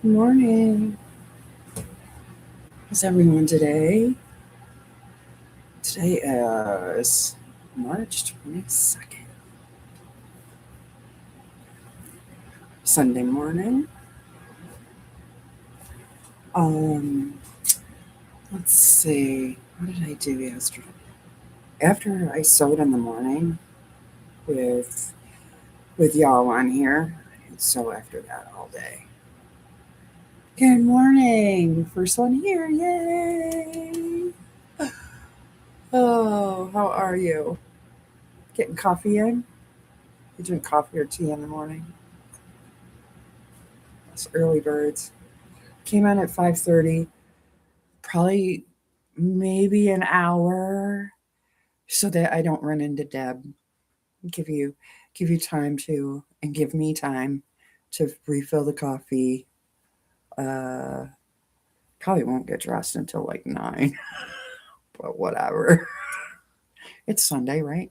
Good morning. How's everyone today? Today is March 22nd, Sunday morning. Um, let's see. What did I do yesterday? After I sewed in the morning with y'all on here, I sew after that all day. Good morning. First one here. Yay. Oh, how are you? Getting coffee in? You drink coffee or tea in the morning? It's early birds. Came in at 5:30, probably maybe an hour so that I don't run into Deb. Give you give you time to and give me time to refill the coffee. Uh Probably won't get dressed until like 9, but whatever. It's Sunday, right?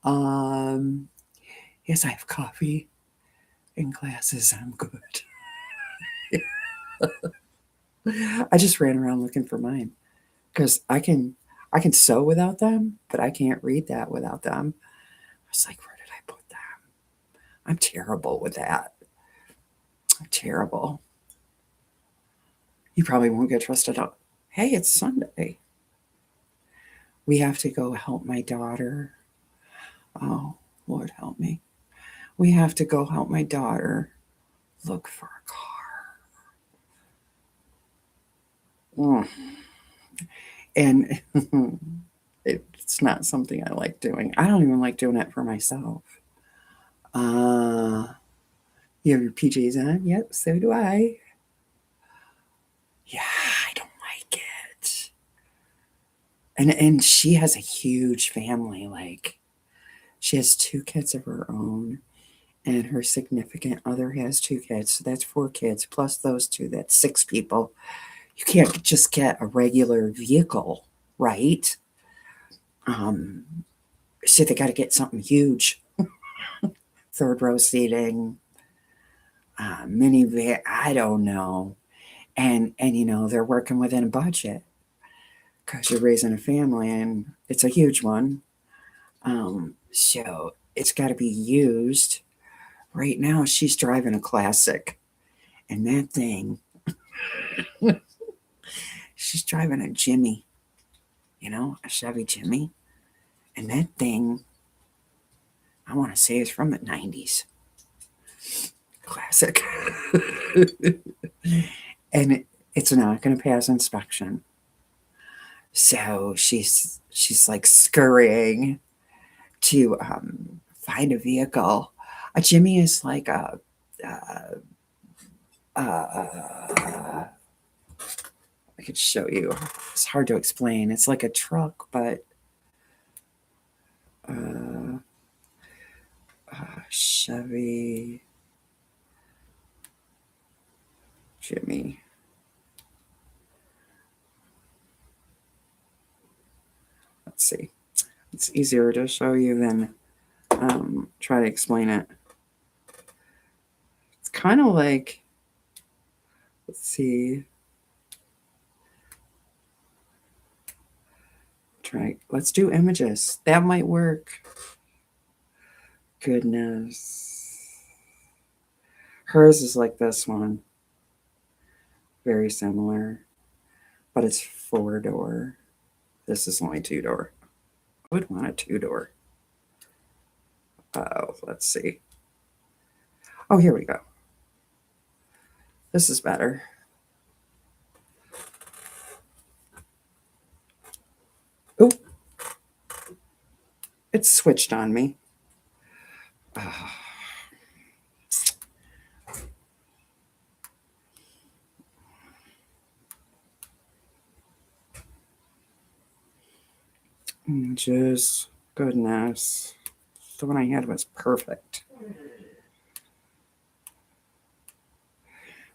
Um yes, I have coffee and glasses. I'm good. I just ran around looking for mine because I can sew without them, but I can't read that without them. I was like, where did I put them? I'm terrible with that. I'm terrible. You probably won't get trusted up. Hey, it's Sunday. We have to go help my daughter. Oh, Lord help me. We have to go help my daughter look for a car. And it's not something I like doing. I don't even like doing it for myself. Uh, you have your PJs on? Yep, so do I. Yeah, I don't like it. And she has a huge family. Like she has 2 kids of her own, and her significant other has 2 kids. So that's 4 kids plus those 2. That's 6 people. You can't just get a regular vehicle, right? Um, so they got to get something huge, 3rd row seating, minivan. I don't know. And they're working within a budget because you're raising a family, and it's a huge one. So it's got to be used. Right now, she's driving a classic, and that thing, she's driving a Jimmy, a Chevy Jimmy, and that thing, I want to say, is from the '90s, classic, and it's not going to pass inspection. So she's like scurrying to find a vehicle. A Jimmy is like I could show you. It's hard to explain. It's like a truck, but uh, Chevy Jimmy. Let's see. It's easier to show you than try to explain it. It's kind of like, let's see. Let's do images. That might work. Goodness. Hers is like this one. Very similar, but it's 4-door. This is only 2-door. I would want a 2-door. Oh, let's see. Oh, here we go. This is better. Oh, it's switched on me. Just goodness. The one I had was perfect.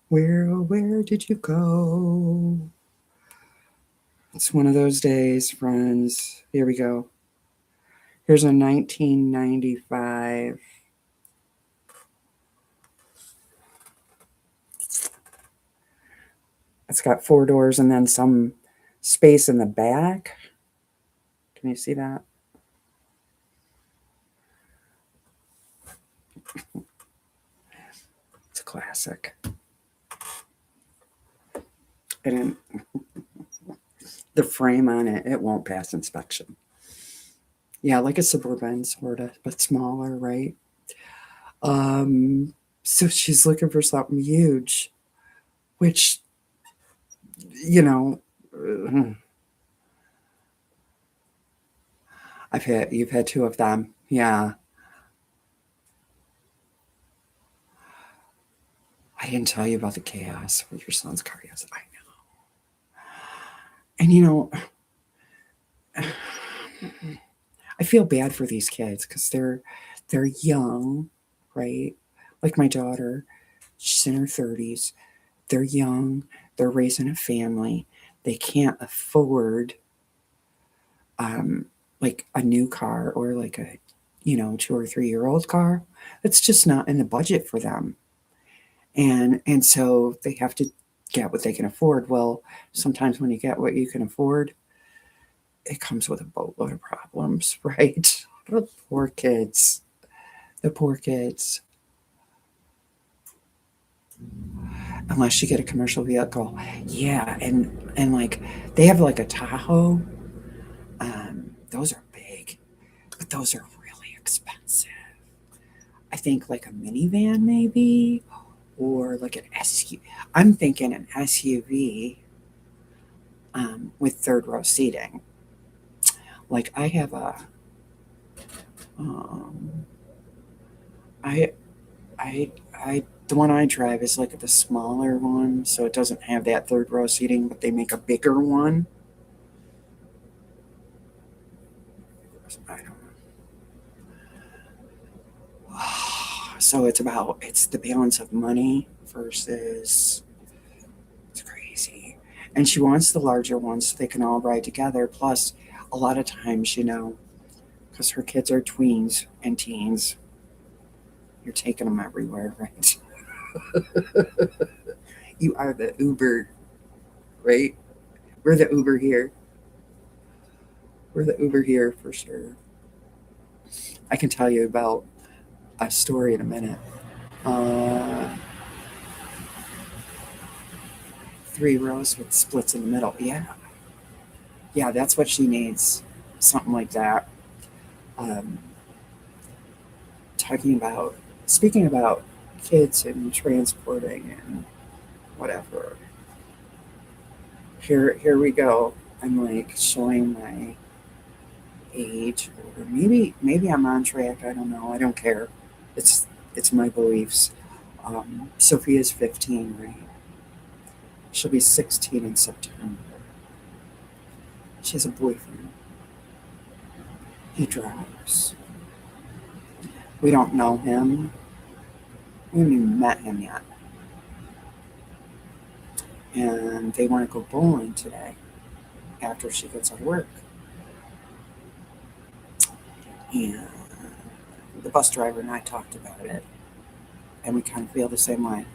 Where did you go? It's one of those days, friends. Here we go. Here's a 1995 It's got 4 doors and then some space in the back. Can you see that? It's a classic. And the frame on it, it won't pass inspection. Yeah, like a Suburban sort of, but smaller, right? Um, so she's looking for something huge, which, you know, you've had 2 of them. Yeah. I didn't tell you about the chaos with your son's car. Yes, I know. And I feel bad for these kids because they're young, right? Like my daughter, she's in her 30s. They're young. They're raising a family. They can't afford um, like a new car or like a 2 or 3 year old car. It's just not in the budget for them. And so they have to get what they can afford. Well, sometimes when you get what you can afford, it comes with a boatload of problems, right? The poor kids. The poor kids. Unless you get a commercial vehicle. Yeah, and like they have like a Tahoe. Those are big, but those are really expensive. I think like a minivan maybe, or like an SUV. I'm thinking an SUV with third row seating. Like I have um, I I the one I drive is like the smaller one, so it doesn't have that third row seating, but they make a bigger one. I don't know. So it's the balance of money versus it's crazy. And she wants the larger one so they can all ride together. Plus, a lot of times, because her kids are tweens and teens, you're taking them everywhere, right? You are the Uber, right? We're the Uber here. We're the Uber here for sure. I can tell you about a story in a minute. Uh, 3 rows with splits in the middle. Yeah, yeah, that's what she needs. Something like that. Um, talking about, speaking about kids and transporting and whatever. Here we go. I'm like showing my age, or maybe I'm on track. I don't know. I don't care. It's it's my beliefs. Sophia's 15, right? She'll be 16 in September. She has a boyfriend. He drives. We don't know him. We haven't even met him yet. And they want to go bowling today after she gets out of work. And the bus driver and I talked about it, and we kind of feel the same way.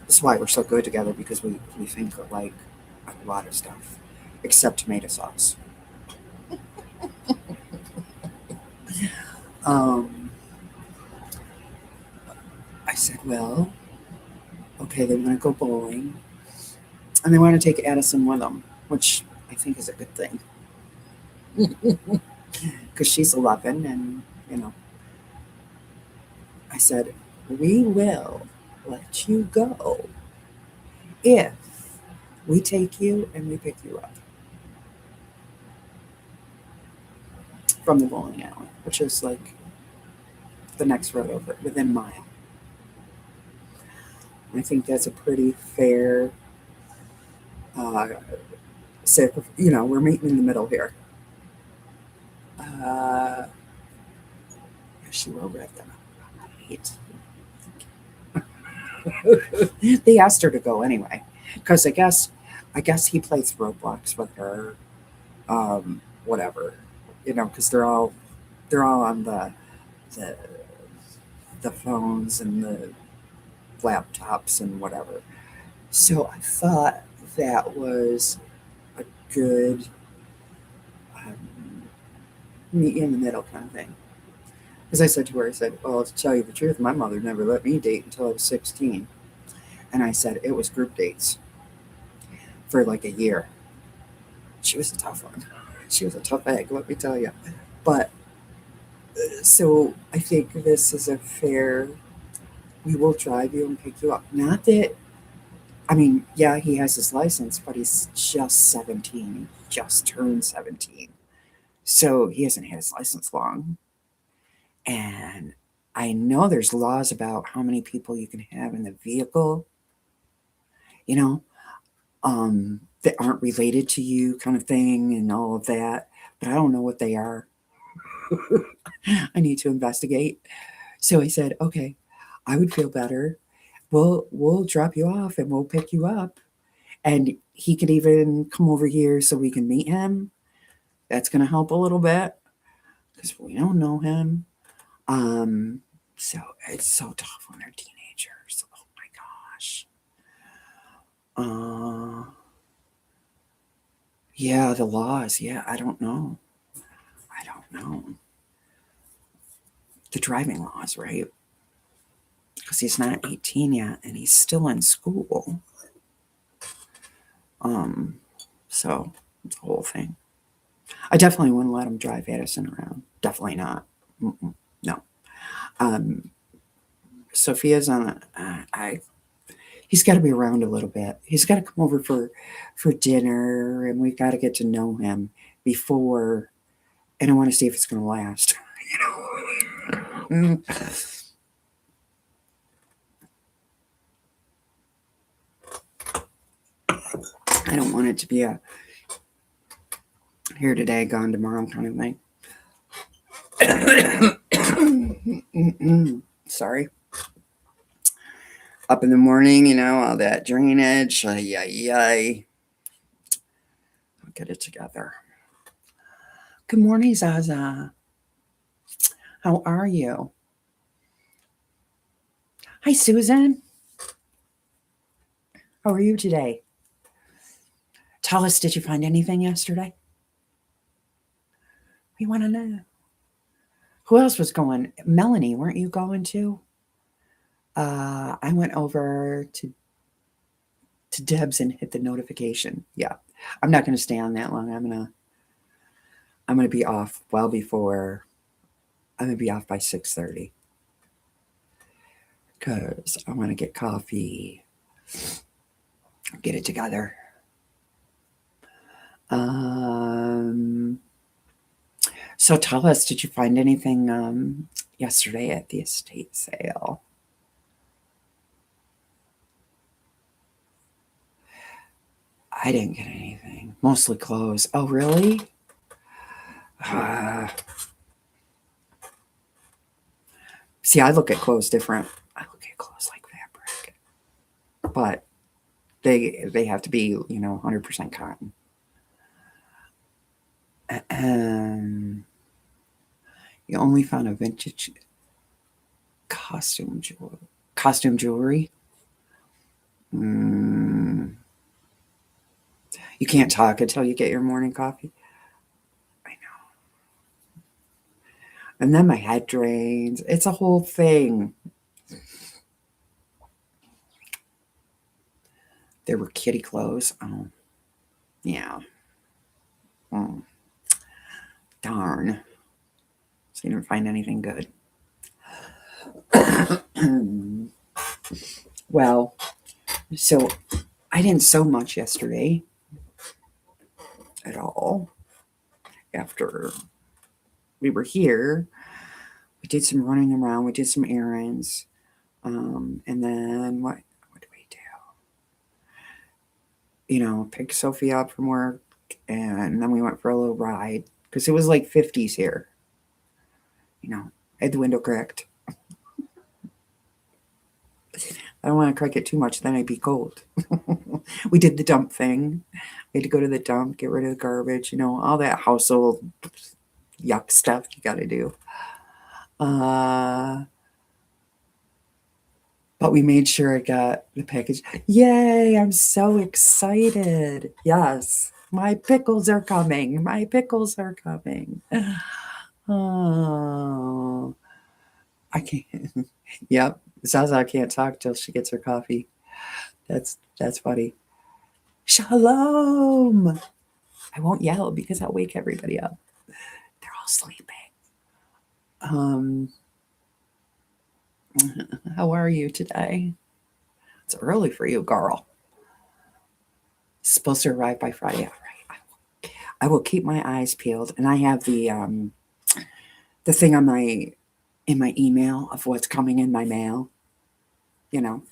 This is why we're so good together because we think like a lot of stuff, except tomato sauce. Um, I said, well, okay, they want to go bowling, and they want to take Addison with them, which I think is a good thing because she's 11, and you know, I said, we will let you go if we take you and we pick you up from the bowling alley, which is like the next road over, within a mile. I think that's a pretty fair, uh, we're meeting in the middle here. Uh, she will rev them up. They asked her to go anyway, because I guess he plays Roblox with her, whatever, because they're all on the the phones and the laptops and whatever. So I thought that was a good meet you in the middle kind of thing. As I said to her, I said, well, to tell you the truth, my mother never let me date until I was 16. And I said, it was group dates for like a year. She was a tough one. She was a tough egg, let me tell you. But so I think this is a fair, we will drive you and pick you up. Not that, I mean, yeah, he has his license, but he's just 17. He just turned 17. So he hasn't had his license long. And I know there's laws about how many people you can have in the vehicle, you know, that aren't related to you, kind of thing, and all of that. But I don't know what they are. I need to investigate. So I said, okay, I would feel better. We'll drop you off and we'll pick you up. And he could even come over here so we can meet him. That's going to help a little bit because we don't know him. Um, so it's so tough when they're teenagers. Oh my gosh. Yeah, the laws. Yeah, I don't know. I don't know. The driving laws, right? Because he's not 18 yet and he's still in school. Um, so it's a whole thing. I definitely wouldn't let him drive Addison around. Definitely not. Mm-mm, no. Um, Sophia's on I he's got to be around a little bit. He's got to come over for dinner, and we've got to get to know him before. And I want to see if it's going to last. You know. I don't want it to be a here today, gone tomorrow kind of thing. Sorry. Up in the morning, you know, all that drainage. Ay. I'll get it together. Good morning, Zaza. How are you? Hi, Susan. How are you today? Tell us, did you find anything yesterday? We want to know. Who else was going? Melanie, weren't you going to? I went over to Deb's and hit the notification. Yeah, I'm not going to stay on that long. I'm gonna be off well before. I'm gonna be off by 6:30 because I want to get coffee, get it together. So tell us, did you find anything yesterday at the estate sale? I didn't get anything. Mostly clothes. Oh, really? See, I look at clothes different. I look at clothes like fabric, but they have to be 100% cotton. You only found a vintage costume jewelry. You can't talk until you get your morning coffee. I know. And then my head drains. It's a whole thing. There were kitty clothes. Oh, yeah. Oh, darn. So you didn't find anything good. Well, so I didn't sew much yesterday at all. After we were here, we did some running around, we did some errands, and then what did we do? Pick Sophie up from work, and then we went for a little ride because it was like 50s here. I had the window cracked. I don't want to crack it too much, then I'd be cold. We did the dump thing. We had to go to the dump, get rid of the garbage, all that household yuck stuff you got to do. But we made sure it got the package. Yay! I'm so excited. Yes, my pickles are coming. My pickles are coming. Oh, I can't. Yep, Zaza can't talk till she gets her coffee. That's funny. Shalom. I won't yell because I'll wake everybody up. They're all sleeping. Um, how are you today? It's early for you, girl. It's supposed to arrive by Friday. All right. I will keep my eyes peeled, and I have the thing on my in my email of what's coming in my mail. You know,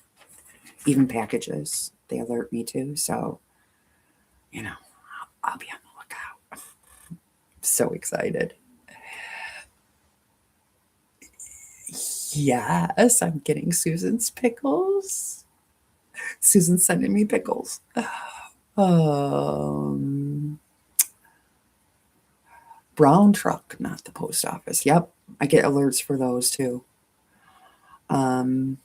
even packages they alert me to. So you know, I'll be on the lookout. So excited. Yes, I'm getting Susan's pickles. Susan's sending me pickles. Um, Brown truck, not the post office. Yep, I get alerts for those too. Um,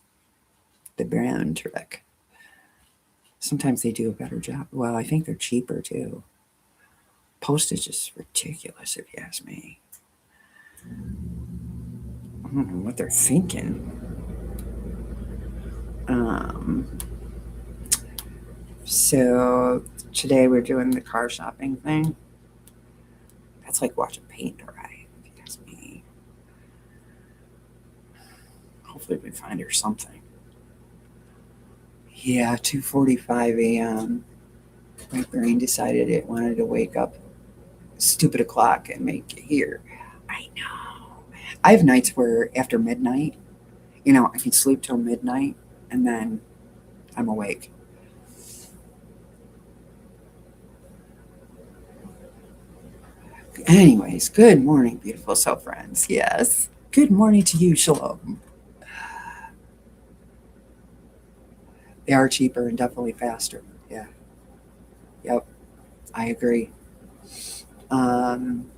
the brown truck. Sometimes they do a better job. Well, I think they're cheaper too. Postage is ridiculous, if you ask me. I don't know what they're thinking. Um, so today we're doing the car shopping thing. That's like watching paint dry, if you ask me. Hopefully we find her something. Yeah, 2:45 a.m. My brain decided it wanted to wake up stupid o'clock and make it here. I know. I have nights where after midnight, I can sleep till midnight and then I'm awake. Anyways, good morning, beautiful soul friends. Yes. Good morning to you, Shalom. They are cheaper and definitely faster. Yeah. Yep. I agree. Um,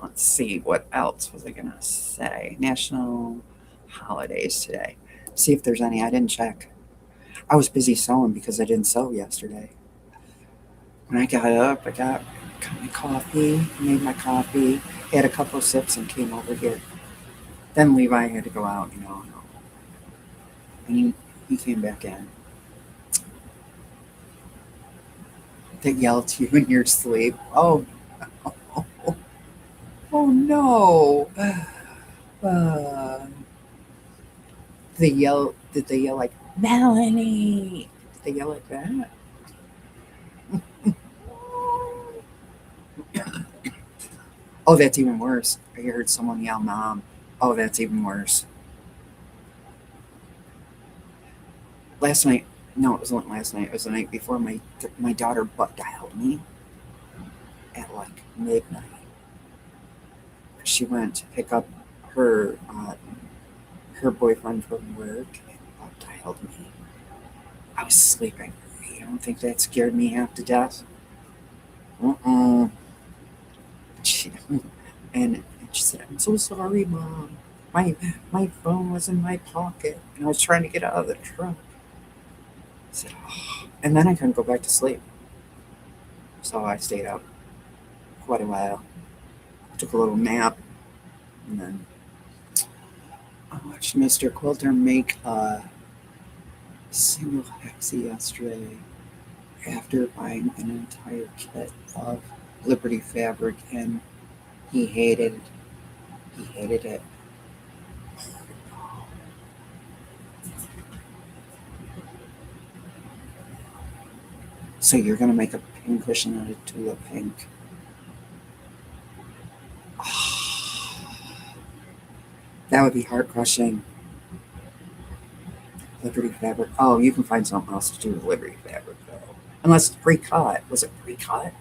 let's see. What else was I going to say? National holidays today. See if there's any. I didn't check. I was busy sewing because I didn't sew yesterday. When I got up, got my coffee, made my coffee, had a couple of sips, and came over here. Then Levi had to go out, and he came back in. They yell at you in your sleep. Oh, oh no! Uh, they yell. Did they yell like Melanie? Did they yell like that? Oh, that's even worse. I heard someone yell "mom." Oh, that's even worse. Last night, no, it wasn't last night. It was the night before. My daughter butt dialed me at like midnight. She went to pick up her her boyfriend from work and butt dialed me. I was sleeping. You don't think that scared me half to death? Uh-uh. She, and she said, "I'm so sorry, Mom. My phone was in my pocket, and I was trying to get out of the truck." I said, oh. And then I couldn't go back to sleep, so I stayed up quite a while. Took a little nap, and then I watched Mr. Quilter make a single hexie yesterday after buying an entire kit of Liberty fabric, and he hated it. He hated it. So you're gonna make a pincushion out of tulip pink. That would be heart crushing. Liberty fabric. Oh, you can find something else to do with Liberty fabric though. Unless it's pre-cut. Was it pre-cut?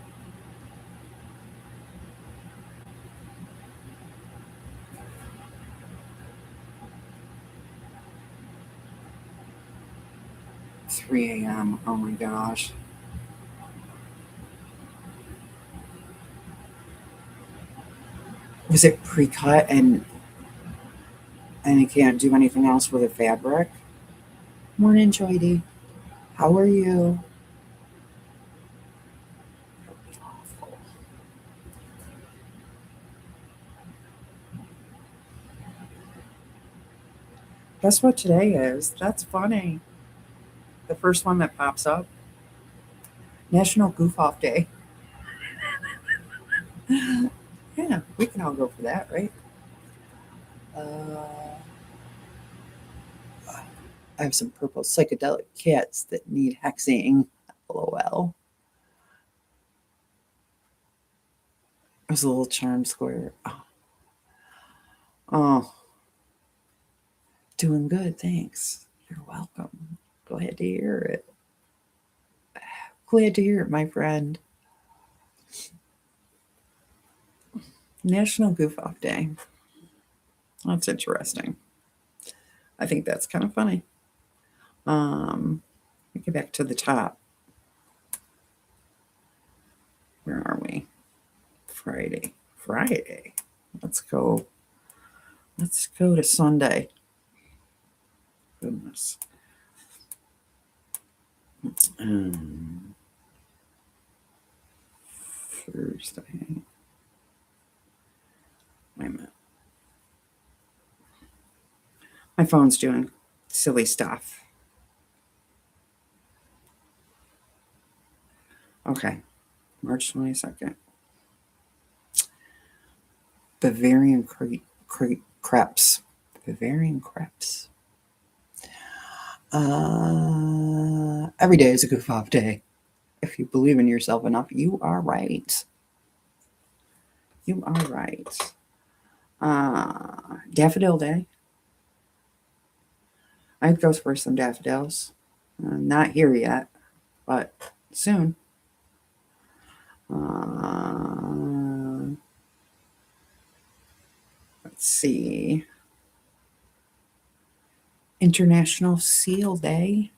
Three a.m. Oh my gosh. Was it pre-cut and and you can't do anything else with a fabric. Morning, Joydy. How are you? Guess what today is? That's funny. The first one that pops up, National Goof Off Day. Yeah, we can all go for that, right? Uh, I have some purple psychedelic cats that need hexing. LOL. It was a little charm square. Oh, doing good, thanks. You're welcome. Glad to hear it. Glad to hear it, my friend. National Goof Off Day. That's interesting. I think that's kind of funny. Let me get back to the top. Where are we? Friday. Friday. Let's go. Let's go to Sunday. Goodness. Thursday. Wait a minute. My phone's doing silly stuff. Okay. March 22nd. Bavarian crepes. Bavarian crepes. Every day is a goof off day. If you believe in yourself enough, you are right. You are right. Daffodil Day. I'd go for some daffodils. Not here yet, but soon. Let's see. International Seal Day.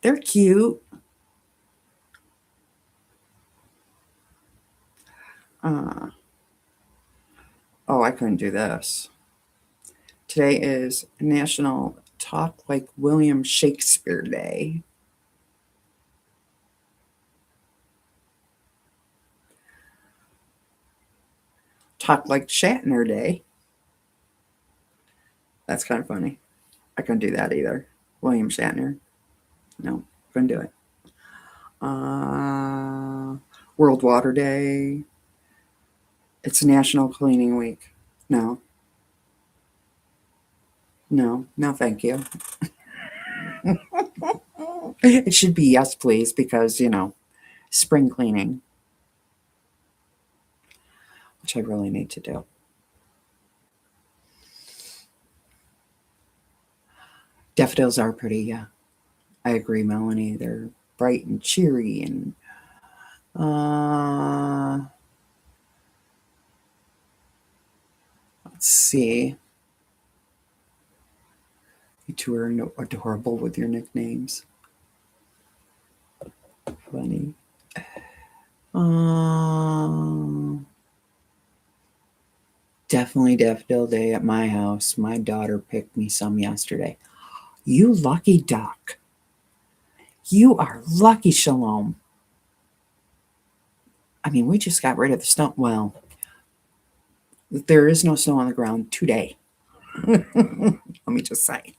They're cute. Oh, I couldn't do this. Today is National Talk Like William Shakespeare Day. Talk Like Shatner Day. That's kind of funny. I couldn't do that either. William Shatner. No, couldn't do it. World Water Day. It's National Cleaning Week. No. No, no, thank you. It should be yes, please, because, spring cleaning, which I really need to do. Daffodils are pretty, yeah. I agree, Melanie. They're bright and cheery and let's see. You two are adorable with your nicknames. Funny. Definitely Daffodil Day at my house. My daughter picked me some yesterday. You lucky duck. You are lucky, Shalom. I mean, we just got rid of the snow. Well, there is no snow on the ground today. Let me just say.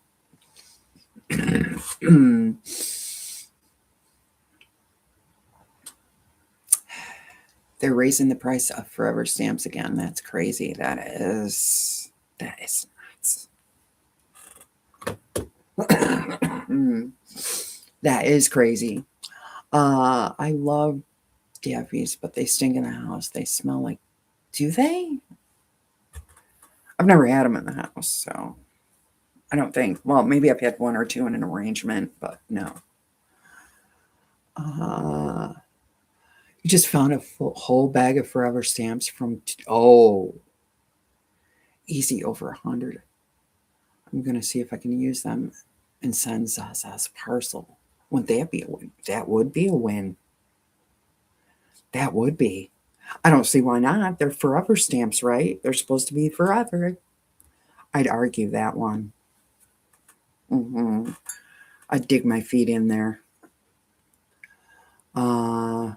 They're raising the price of forever stamps again. That's crazy. That is nuts. That is crazy. I love Daffies, but they stink in the house. They smell like. Do they? I've never had them in the house, so I don't think. Well, maybe I've had one or two in an arrangement, but no. You just found a whole bag of forever stamps from. Easy over 100. I'm gonna see if I can use them and send Zaza's parcel. Wouldn't that be a win? That would be a win. That would be. I don't see why not. They're forever stamps, right? They're supposed to be forever. I'd argue that one. I'd dig my feet in there. Uh,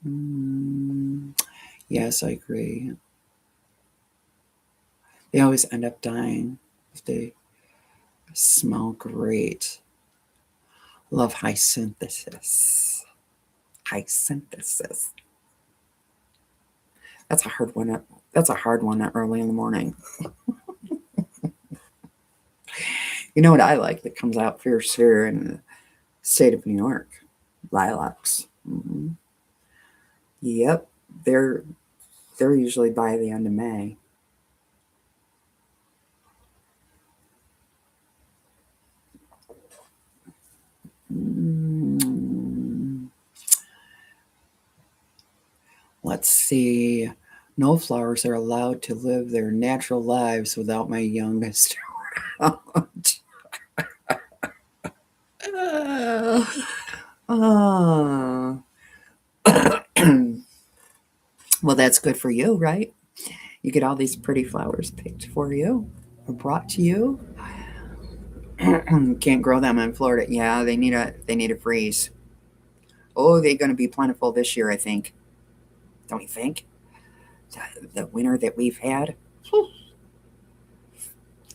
mm, yes, I agree. They always end up dying if they smell great. Love high synthesis. High synthesis. That's a hard one. That's a hard one early in the morning. You know what I like that comes out fierce here in the state of New York? Lilacs. Yep, they're they're usually by the end of May. Mm, let's see. No flowers are allowed to live their natural lives without my youngest around. Ah. Well, that's good for you, right? You get all these pretty flowers picked for you or brought to you. Can't grow them in Florida. Yeah, they need a freeze. Oh, they're going to be plentiful this year, I think. Don't you think? The winter that we've had,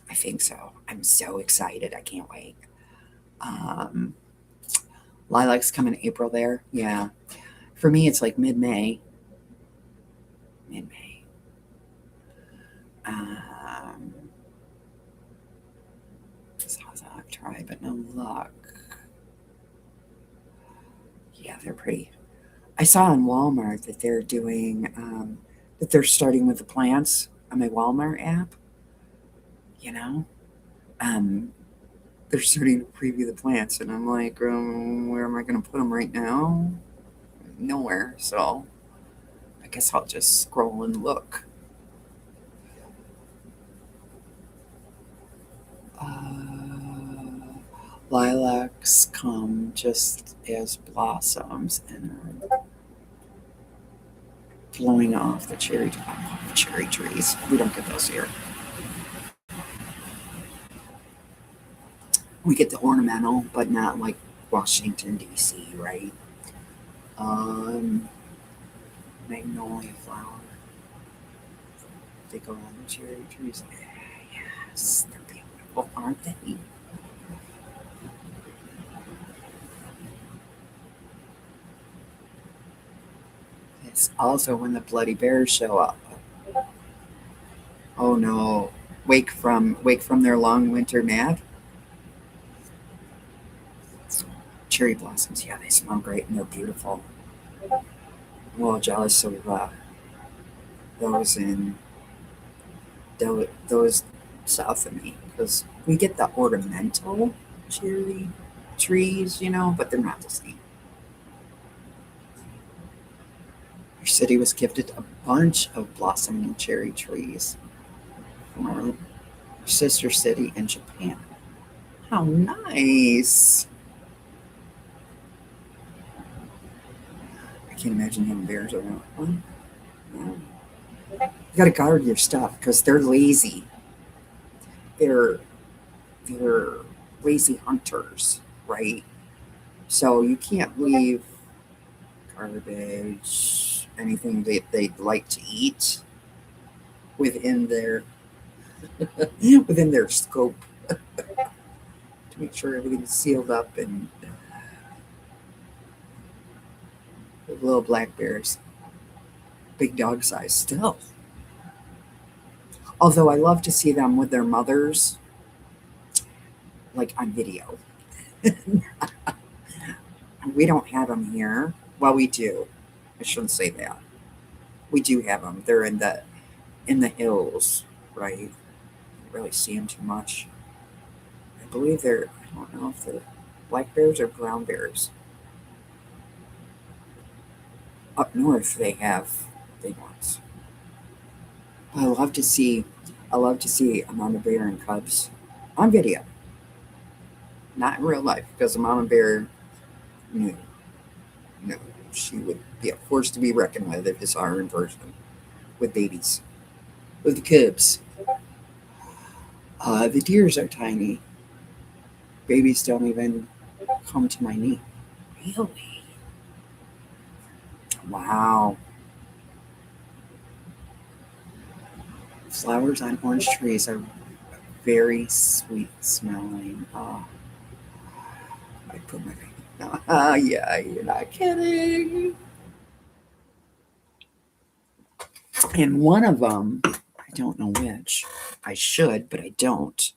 I think so. I'm so excited. I can't wait. Um, Lilacs come in April there. Yeah. For me, it's like mid-May. Mid-May. Um, I've tried, but no luck. Yeah, they're pretty. I saw on Walmart that they're doing that they're starting with the plants on my Walmart app. You know, um, they're starting to preview the plants, and I'm like, where am I going to put them right now? Nowhere. So I guess I'll just scroll and look. Lilacs come just as blossoms and are blowing off the cherry trees. We don't get those here. We get the ornamental, but not like Washington D.C. Right? Um, Magnolia flower. They go on the cherry trees. Yes, they're beautiful, aren't they? It's also when the bloody bears show up. Oh no! Wake from their long winter nap. Cherry blossoms, yeah, they smell great and they're beautiful. I'm a little jealous of those in those south of me because we get the ornamental cherry trees, but they're not the same. Our city was gifted a bunch of blossoming cherry trees from our sister city in Japan. How nice! I can't imagine having bears around. Well, yeah. You got to guard your stuff because they're lazy. They're they're lazy hunters, right? So you can't leave garbage, anything that they'd like to eat within their within their scope to make sure everything's sealed up and little black bears, big dog size still. Although I love to see them with their mothers, like on video. We don't have them here. Well, we do. I shouldn't say that. We do have them. They're in the hills, right? You don't really see them too much. I believe they're. I don't know if they're black bears or brown bears. Up north, they have big ones. I love to see. I love to see a mama bear and cubs on video, not in real life, because a mama bear, no, no. she would be a force to be reckoned with if you saw her in person with babies, with the cubs. The deers are tiny. Babies don't even come to my knee. Really? Wow. Flowers on orange trees are very sweet smelling. Oh, I put my no, yeah, you're not kidding. And one of them, I don't know which. I should, but I don't.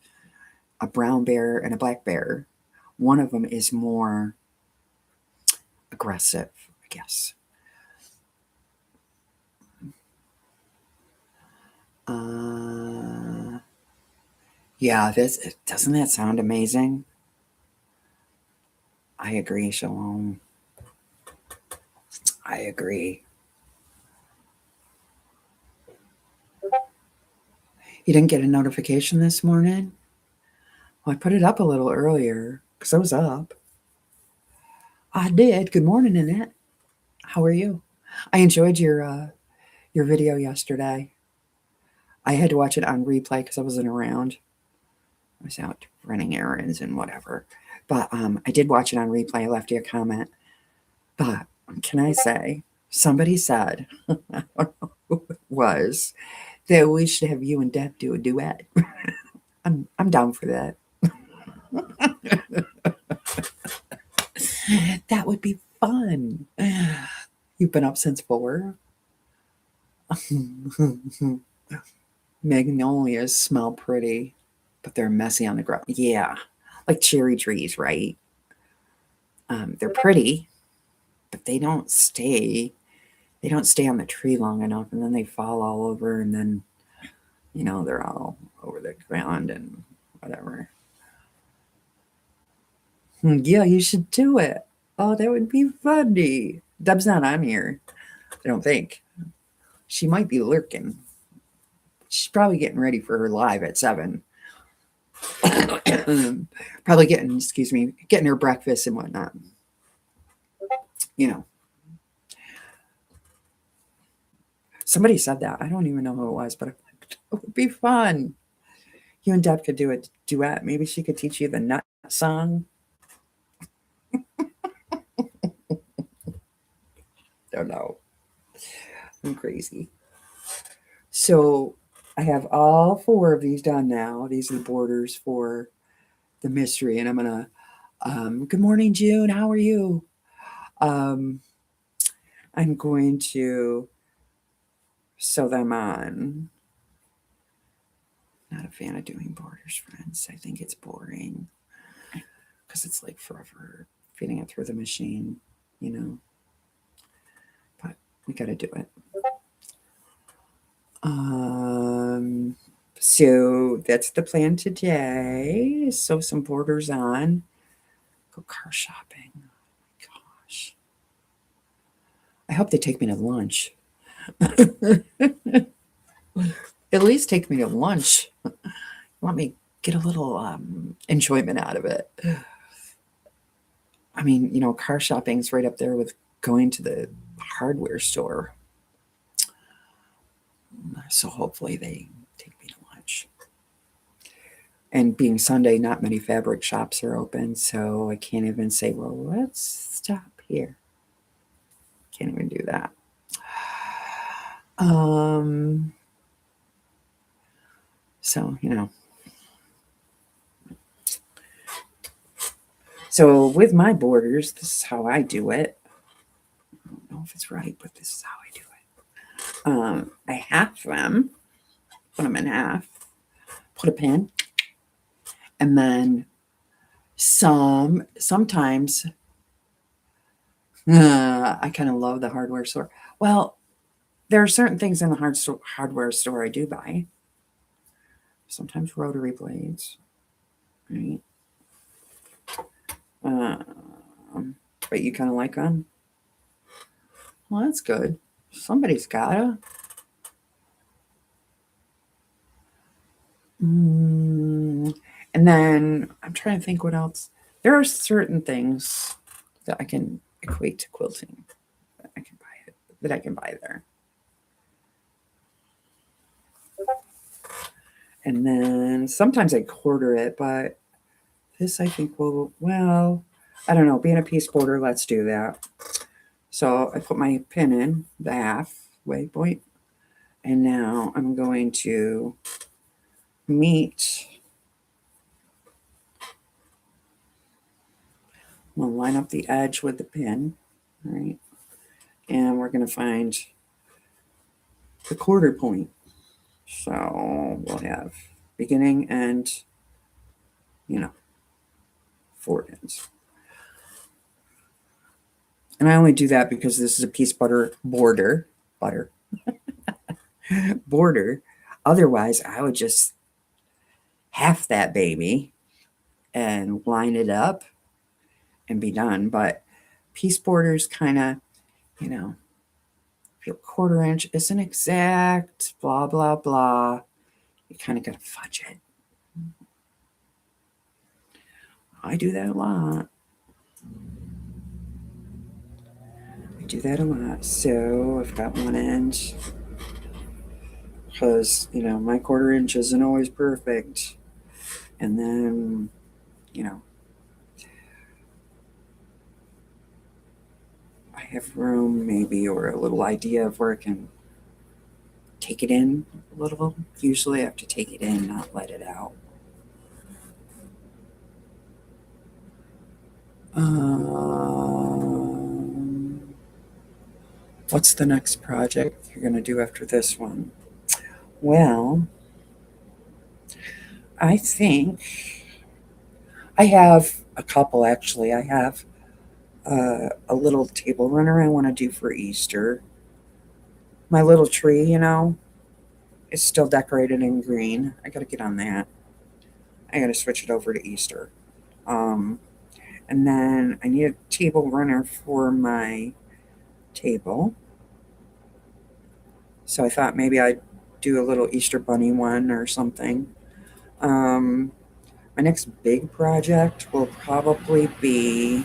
A brown bear and a black bear. One of them is more aggressive, I guess. Uh, yeah, this doesn't that sound amazing? I agree, Shalom. I agree. You didn't get a notification this morning? Well, I put it up a little earlier because I was up. I did. Good morning, Annette. How are you? I enjoyed your video yesterday. I had to watch it on replay because I wasn't around. I was out running errands and whatever. But I did watch it on replay. I left you a comment. But can I say, somebody said, I don't know who it was, that we should have you and Deb do a duet. I'm down for that. That would be fun. You've been up since 4. Magnolias smell pretty, but they're messy on the ground. Yeah, like cherry trees, right? They're pretty, but they don't stay. They don't stay on the tree long enough, and then they fall all over, and then they're all over the ground and whatever. Yeah, you should do it. Oh, that would be funny. Deb's not on here, I don't think. She might be lurking. She's probably getting ready for her live at 7. Probably getting her breakfast and whatnot. You know, somebody said that. I don't even know who it was, but it would be fun. You and Deb could do a duet. Maybe she could teach you the nut song. Don't know. I'm crazy. So I have all 4 of these done now. These are the borders for the mystery, and I'm gonna. Good morning, June. How are you? Um, I'm going to sew them on. Not a fan of doing borders, friends. I think it's boring because it's like forever feeding it through the machine, you know. But we got to do it. So that's the plan today. Sew some borders on. Go car shopping. Oh my gosh. I hope they take me to lunch. At least take me to lunch. Let me get a little enjoyment out of it. I mean, car shopping's right up there with going to the hardware store. So hopefully they take me to lunch. And being Sunday, not many fabric shops are open, so I can't even say, well, let's stop here. Can't even do that. So, So with my borders, this is how I do it. I don't know if it's right, but this is how I do it. I half them, put them in half, put a pin, and then sometimes I kind of love the hardware store. Well, there are certain things in the hardware store I do buy. Sometimes rotary blades, right? But you kind of like them. Well, that's good. Somebody's gotta. And then I'm trying to think what else. There are certain things that I can equate to quilting. that I can buy there. And then sometimes I quarter it, but this I think well, I don't know. Being a piece quarter, let's do that. So I put my pin in the halfway point, and now I'm going to meet. We'll line up the edge with the pin, right? And we're going to find the quarter point. So we'll have beginning and, 4 ends. And I only do that because this is a piece border. Otherwise, I would just half that baby and line it up and be done. But piece borders kind of, if your quarter inch isn't exact, blah, blah, blah, you kind of got to fudge it. I do that a lot. So I've got one end because, my quarter inch isn't always perfect. And then, I have room maybe or a little idea of where I can take it in a little. Usually I have to take it in, not let it out. What's the next project you're going to do after this one? Well, I think I have a couple actually. I have a little table runner I want to do for Easter. My little tree, is still decorated in green. I got to get on that. I got to switch it over to Easter. Um, and then I need a table runner for my table. So I thought maybe I'd do a little Easter bunny one or something. My next big project will probably be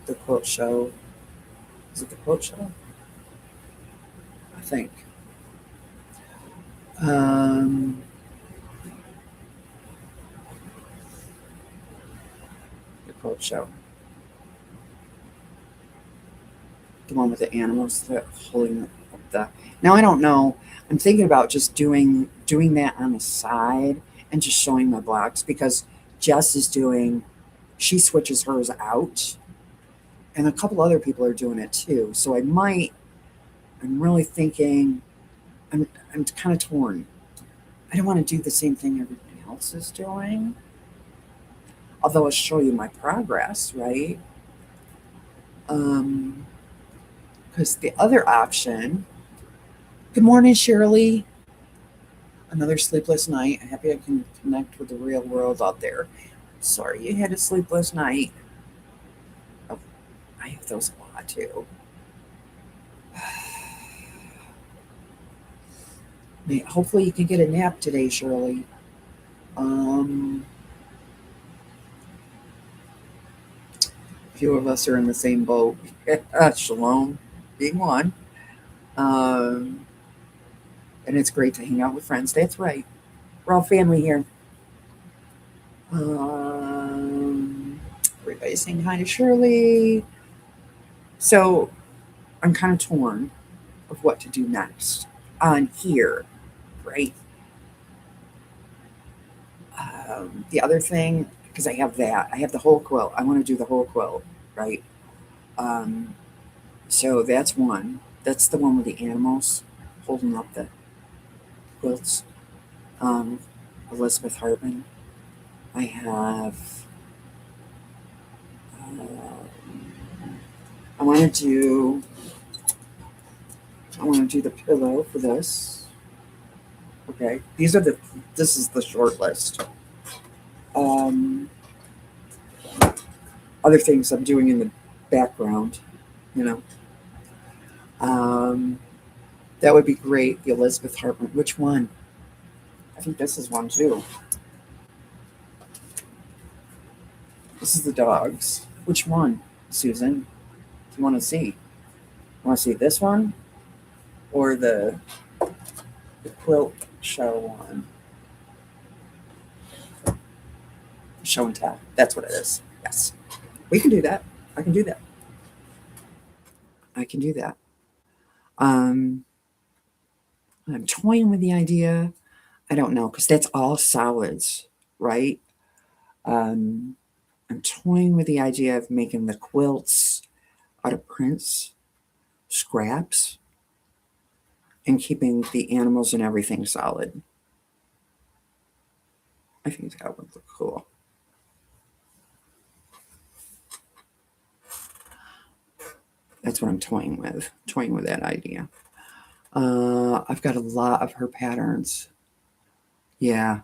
the quilt show. Is it the quilt show? I think. Um, the quilt show. The one with the animals that holding up the. Now I don't know. I'm thinking about just doing that on the side and just showing my blocks because Jess is doing. She switches hers out, and a couple other people are doing it too. So I might. I'm really thinking. I'm kind of torn. I don't want to do the same thing everybody else is doing. Although I'll show you my progress, right? Because the other option. Good morning, Shirley. Another sleepless night. Happy I can connect with the real world out there. Sorry you had a sleepless night. Oh, I have those a lot too. Hopefully you can get a nap today, Shirley. A few of us are in the same boat. Shalom being one. Um, and it's great to hang out with friends. That's right. We're all family here. Everybody's saying hi to Shirley. So I'm kind of torn of what to do next on here, right? The other thing, because I have the whole quilt. I want to do the whole quilt, right? Um, so that's one. That's the one with the animals holding up the quilts. Um, Elizabeth Hartman. I have. I want to do. I want to do the pillow for this. Okay, these are the. This is the short list. Um, Other things I'm doing in the background, you know. Um, that would be great. The Elizabeth Hartman. Which one? I think this is one too. This is the dogs. Which one, Susan? you want to see? Want to see this one or the quilt show one? Show and tell. That's what it is. Yes, we can do that. I can do that. I can do that. Um, I'm toying with the idea. I don't know because that's all solids, right? Um, I'm toying with the idea of making the quilts out of prints, scraps, and keeping the animals and everything solid. I think that would look cool. That's what I'm toying with that idea. I've got a lot of her patterns. Yeah.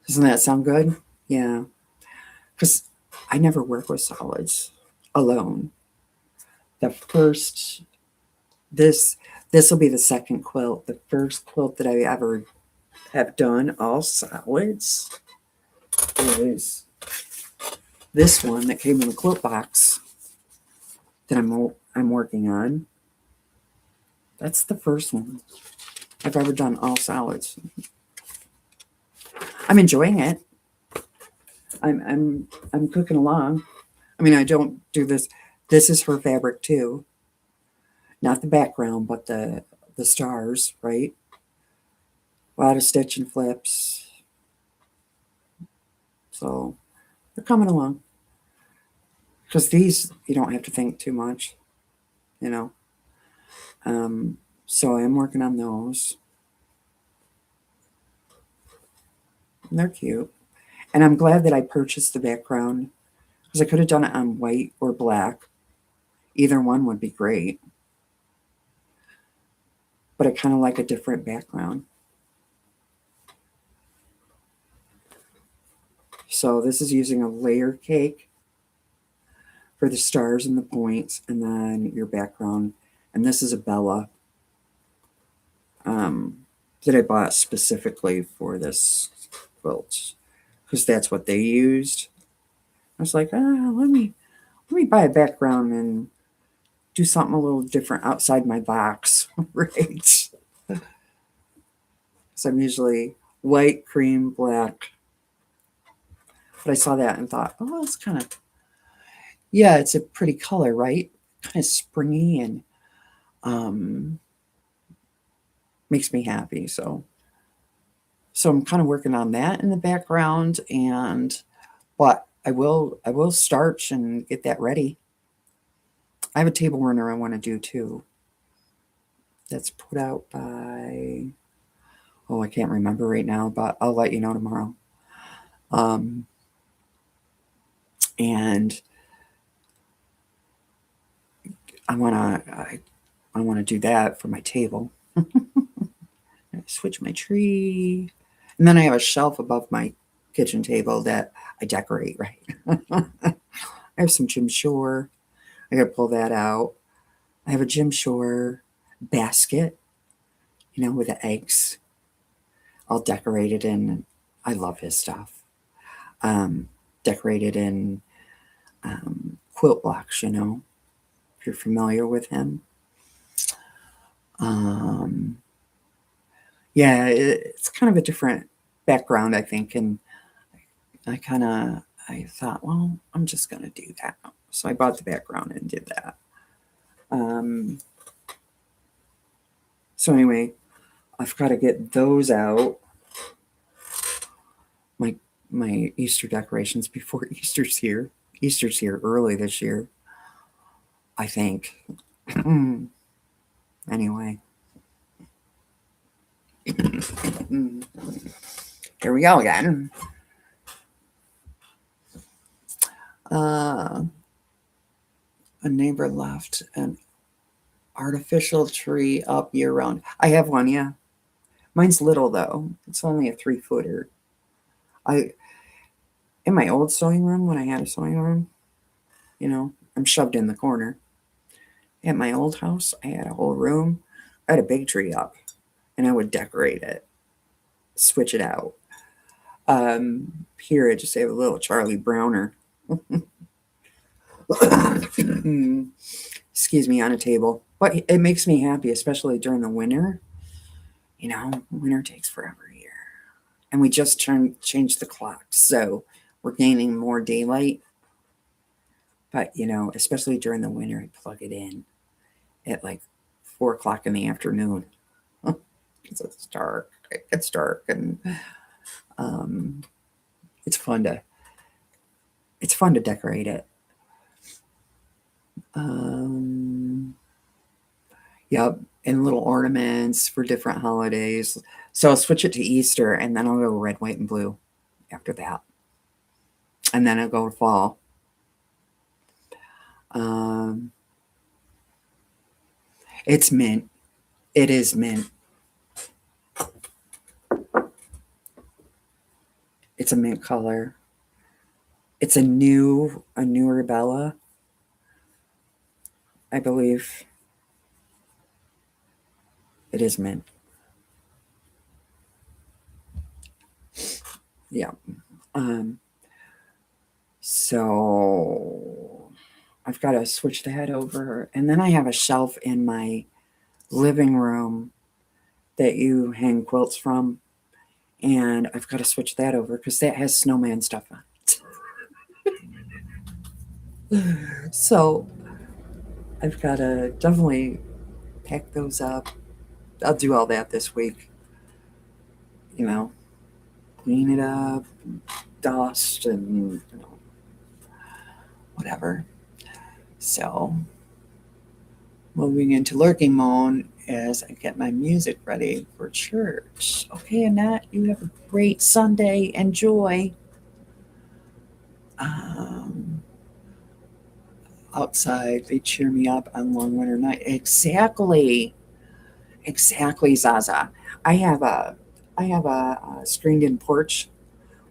Doesn't that sound good? Yeah. Because I never work with solids alone. The first, this, this will be the second quilt. The first quilt that I ever have done all solids is this one that came in the quilt box that I'm working on. That's the first one I've ever done all solids. I'm enjoying it. I'm cooking along. I mean, I don't do this. This is her fabric too, not the background, but the stars, right? A lot of stitch and flips. So they're coming along. Because these you don't have to think too much, you know. Um, so I'm working on those. And they're cute. And I'm glad that I purchased the background because I could have done it on white or black. Either one would be great. But I kind of like a different background. So this is using a layer cake for the stars and the points, and then your background. And this is a Bella um, that I bought specifically for this quilt because that's what they used. I was like, let me buy a background and do something a little different outside my box, right? Because I'm usually white, cream, black. But I saw that and thought, oh, it's kind of, yeah, it's a pretty color, right? Kind of springy and um, makes me happy. So I'm kind of working on that in the background, and but I will starch and get that ready. I have a table runner I want to do too. That's put out by, oh, I can't remember right now, but I'll let you know tomorrow. Um, and I wanna do that for my table. Switch my tree, and then I have a shelf above my kitchen table that I decorate. Right, I have some Jim Shore. I gotta pull that out. I have a Jim Shore basket, with the eggs all decorated in. I love his stuff. Um, Decorated in quilt blocks. If you're familiar with him. Um, yeah, it's kind of a different background, I think, and I thought, well, I'm just gonna do that. So I bought the background and did that. Um, so anyway, I've got to get those out. My my Easter decorations before Easter's here. Easter's here early this year, I think. Anyway, here we go again. Uh, a neighbor left an artificial tree up year round. I have one, yeah. Mine's little though. It's only a 3-footer. I In my old sewing room when I had a sewing room, I'm shoved in the corner. At my old house, I had a whole room. I had a big tree up, and I would decorate it, switch it out. Here I just have a little Charlie Browner. Excuse me, on a table. But it makes me happy, especially during the winter. You know, winter takes forever here. And we just changed the clock. So we're gaining more daylight. But, you know, especially during the winter, I plug it in at like 4 o'clock in the afternoon. Because it's dark. It gets dark. And um, it's fun to decorate it. Um, yep, and little ornaments for different holidays. So I'll switch it to Easter, and then I'll go red, white, and blue after that, and then I'll go to fall. Um, it's mint. It is mint. It's a mint color. It's a newer Bella, I believe. It is mint. Yeah. Um, so I've got to switch that over, and then I have a shelf in my living room that you hang quilts from, and I've got to switch that over because that has snowman stuff on it. So I've got to definitely pack those up. I'll do all that this week. You know, clean it up, dust, and whatever. So moving into lurking mode as I get my music ready for church. Okay, Annette, you have a great Sunday. Enjoy. Um, Outside, they cheer me up on long winter night. Exactly, Zaza. I have a screened in porch,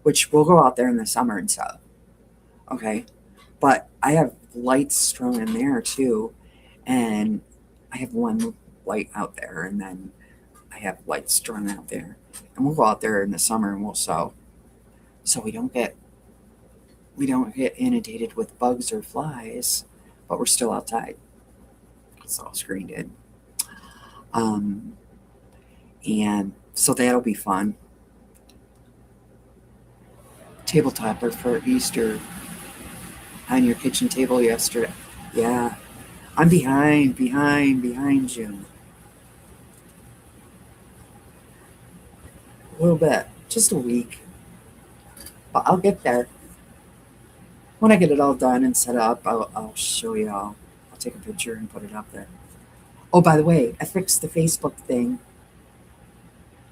which we'll go out there in the summer and stuff. Okay, but I have lights strung in there too, and I have one light out there, and then I have lights strung out there, and we'll go out there in the summer and we'll sew, so we don't get inundated with bugs or flies, but we're still outside. It's all screened in. Um, and so that'll be fun. Table topper for Easter on your kitchen table yesterday. Yeah, I'm behind you. A little bit, just a week, but I'll get there. When I get it all done and set up, I'll show you all. I'll take a picture and put it up there. Oh, by the way, I fixed the Facebook thing.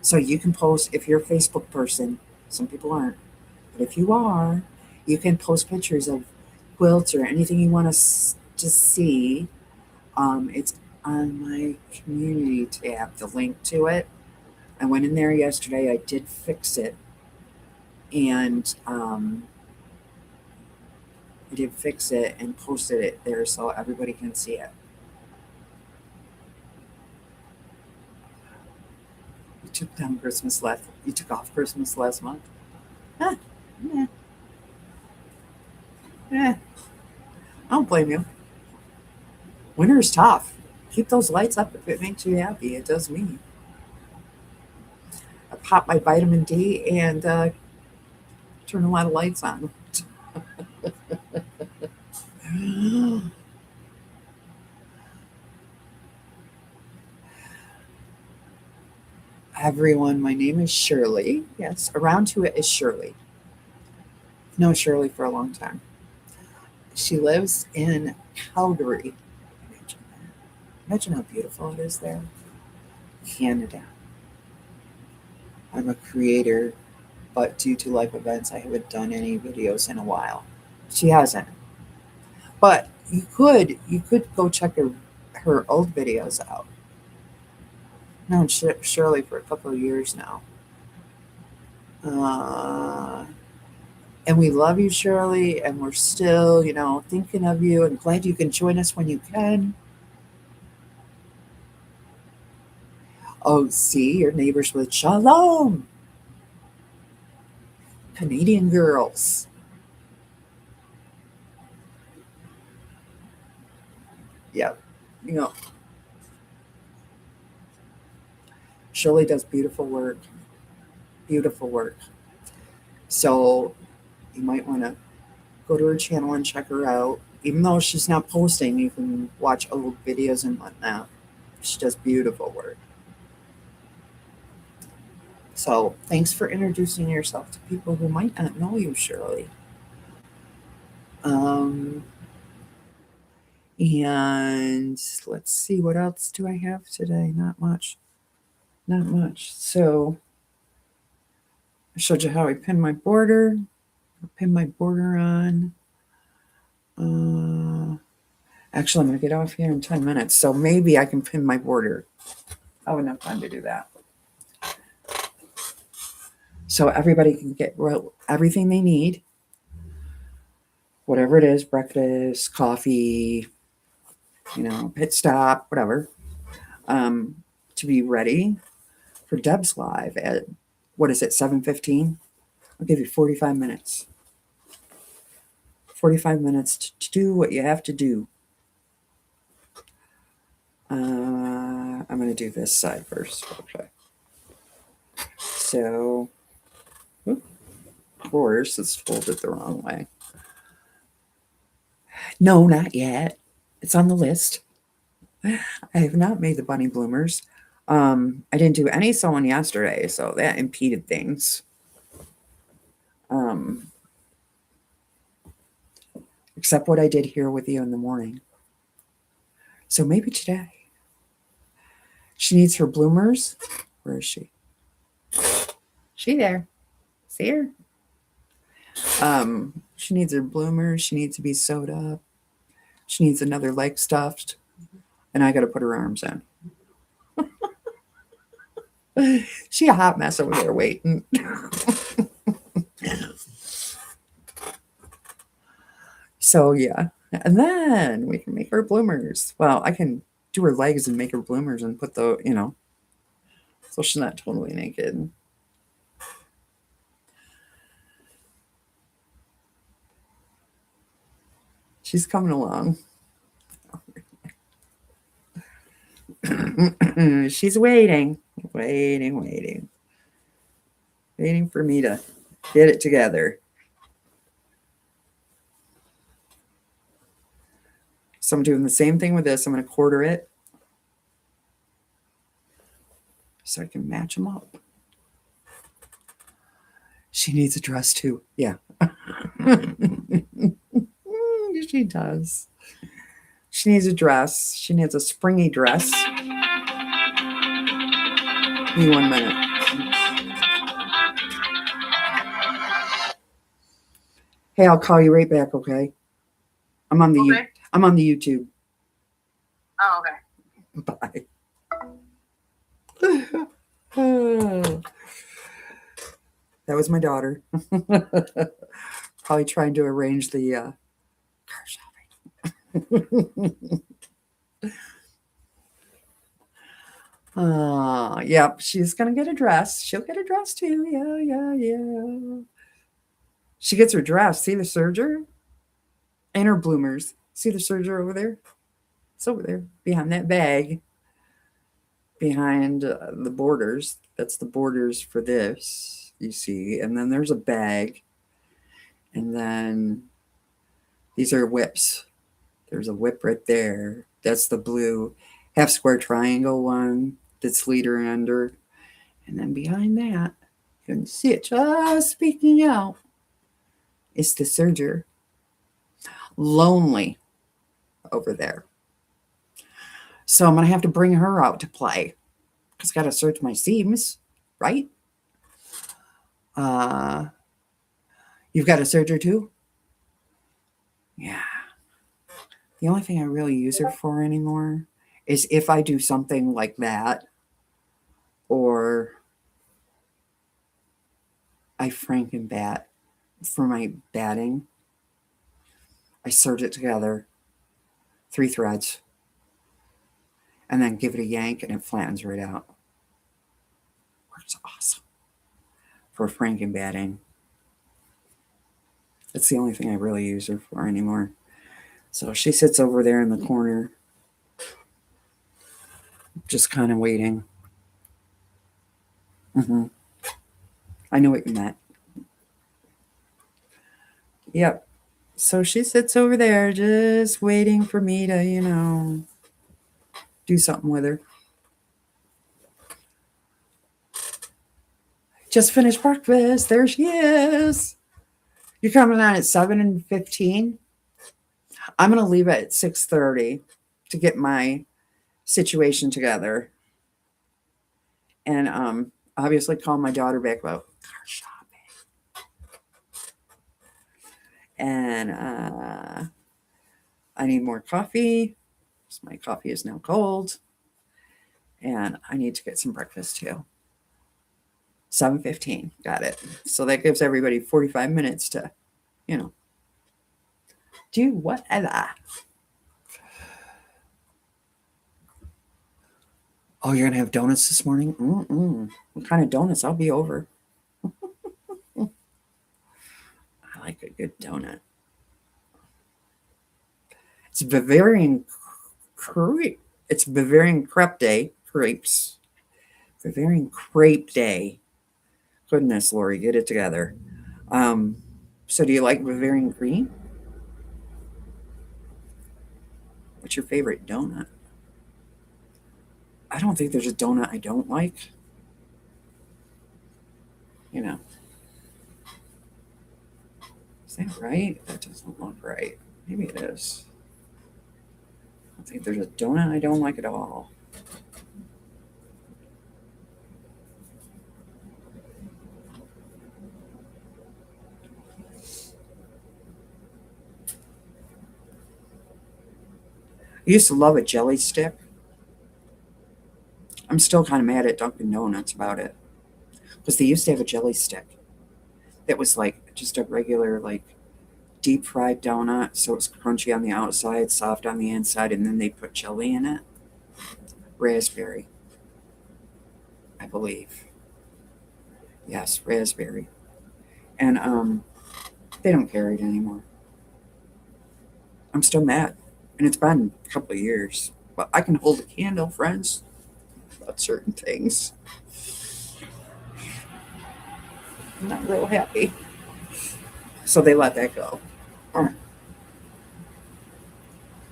So you can post, if you're a Facebook person, some people aren't, but if you are, you can post pictures of quilts or anything you want to see. It's on my community tab, the link to it. I went in there yesterday, I did fix it, and I did fix it and posted it there so everybody can see it. You took off Christmas last month? Huh. Yeah. Yeah. I don't blame you. Winter is tough. Keep those lights up if it makes you happy. It does me. I pop my vitamin D and turn a lot of lights on. Everyone, my name is Shirley. Yes, around to it is Shirley. I've known Shirley for a long time. She lives in Calgary. Imagine that. Imagine how beautiful it is there. Canada. I'm a creator, but due to life events, I haven't done any videos in a while. She hasn't. But you could go check her old videos out. I've known Shirley for a couple of years now. And we love you, Shirley, and we're still, thinking of you and glad you can join us when you can. Oh, see, your neighbors with Shalom, Canadian girls. Yeah. You know, Shirley does beautiful work. Beautiful work. So you might want to go to her channel and check her out. Even though she's not posting, you can watch old videos and whatnot. She does beautiful work. So thanks for introducing yourself to people who might not know you, Shirley. Um, and let's see, what else do I have today? Not much. Not much. So I showed you how I pin my border. I pin my border on. Actually, I'm going to get off here in 10 minutes, so maybe I can pin my border. I wouldn't have time to do that. So everybody can get everything they need, whatever it is, breakfast, coffee, pit stop, whatever, to be ready for Deb's Live at, what is it, 7:15? I'll give you 45 minutes. 45 minutes to do what you have to do. I'm going to do this side first. Okay. So, of course, it's folded the wrong way. No, not yet. It's on the list. I have not made the bunny bloomers. I didn't do any sewing yesterday, so that impeded things. Except what I did here with you in the morning. So maybe today. She needs her bloomers. Where is she? She there. See her? She needs her bloomers. She needs to be sewed up. She needs another leg stuffed. And I got to put her arms in. She a hot mess over there waiting. So yeah. And then we can make her bloomers. Well, I can do her legs and make her bloomers and put the, so she's not totally naked. She's coming along. She's waiting for me to get it together. So I'm doing the same thing with this. I'm going to quarter it so I can match them up. She needs a dress too. Yeah. She does. She needs a dress. She needs a springy dress. Give me 1 minute. Hey, I'll call you right back, okay? I'm on the YouTube. Oh, okay. Bye. That was my daughter. Probably trying to arrange the car shopping. Yep, she's gonna get a dress. She'll get a dress too. Yeah. She gets her dress. See the serger? And her bloomers. See the serger over there? It's over there behind that bag. Behind the borders. That's the borders for this, you see. And then there's a bag. And then these are whips. There's a whip right there. That's the blue half square triangle one that's leader and under. And then behind that, you can see it just speaking out. It's the serger. Lonely over there. So I'm going to have to bring her out to play because I got to search my seams, right? You've got a serger too? Yeah. The only thing I really use her for anymore is if I do something like that or I frankenbat for my batting. I serge it together, 3 threads, and then give it a yank and it flattens right out. Works awesome for frankenbatting. That's the only thing I really use her for anymore. So she sits over there in the corner Just kind of waiting. Hmm. I know what you meant. Yep. So she sits over there just waiting for me to, do something with her. Just finished breakfast. There she is. You're coming on at 7:15. I'm gonna leave at 6:30 to get my situation together. And obviously call my daughter back about car shopping. And I need more coffee. So my coffee is now cold. And I need to get some breakfast too. 7:15. Got it. So that gives everybody 45 minutes to, you know, do whatever. Oh, you're gonna have donuts this morning? Mm-mm. What kind of donuts? I'll be over. I like a good donut. It's Bavarian crepe. It's Bavarian crepe day. Crepes. Bavarian crepe day. Goodness, Lori, get it together. Um, so do you like Bavarian cream? What's your favorite donut? I don't think there's a donut I don't like. You know, is that right? That doesn't look right. Maybe it is. I don't think there's a donut I don't like at all. I used to love a jelly stick. I'm still kind of mad at Dunkin' Donuts about it because they used to have a jelly stick that was like just a regular, like deep fried donut. So it's crunchy on the outside, soft on the inside, and then they put jelly in it. Raspberry, I believe. Yes, raspberry. And they don't carry it anymore. I'm still mad. And it's been a couple of years. But I can hold a candle, friends, about certain things. I'm not real happy. So they let that go.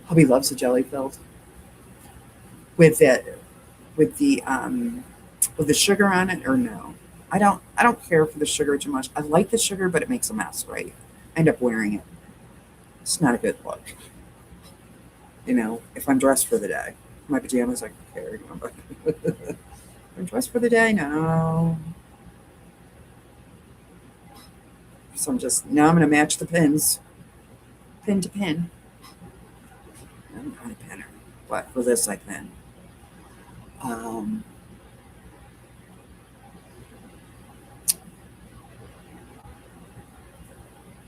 Hubby loves the jelly filled with it with the sugar on it or no. I don't care for the sugar too much. I like the sugar, but it makes a mess, right? I end up wearing it. It's not a good look. If I'm dressed for the day. My pajamas, I can carry them, but I'm dressed for the day, no. So now I'm gonna match the pins, pin to pin. I'm not a pinner, but for this I pin. Um,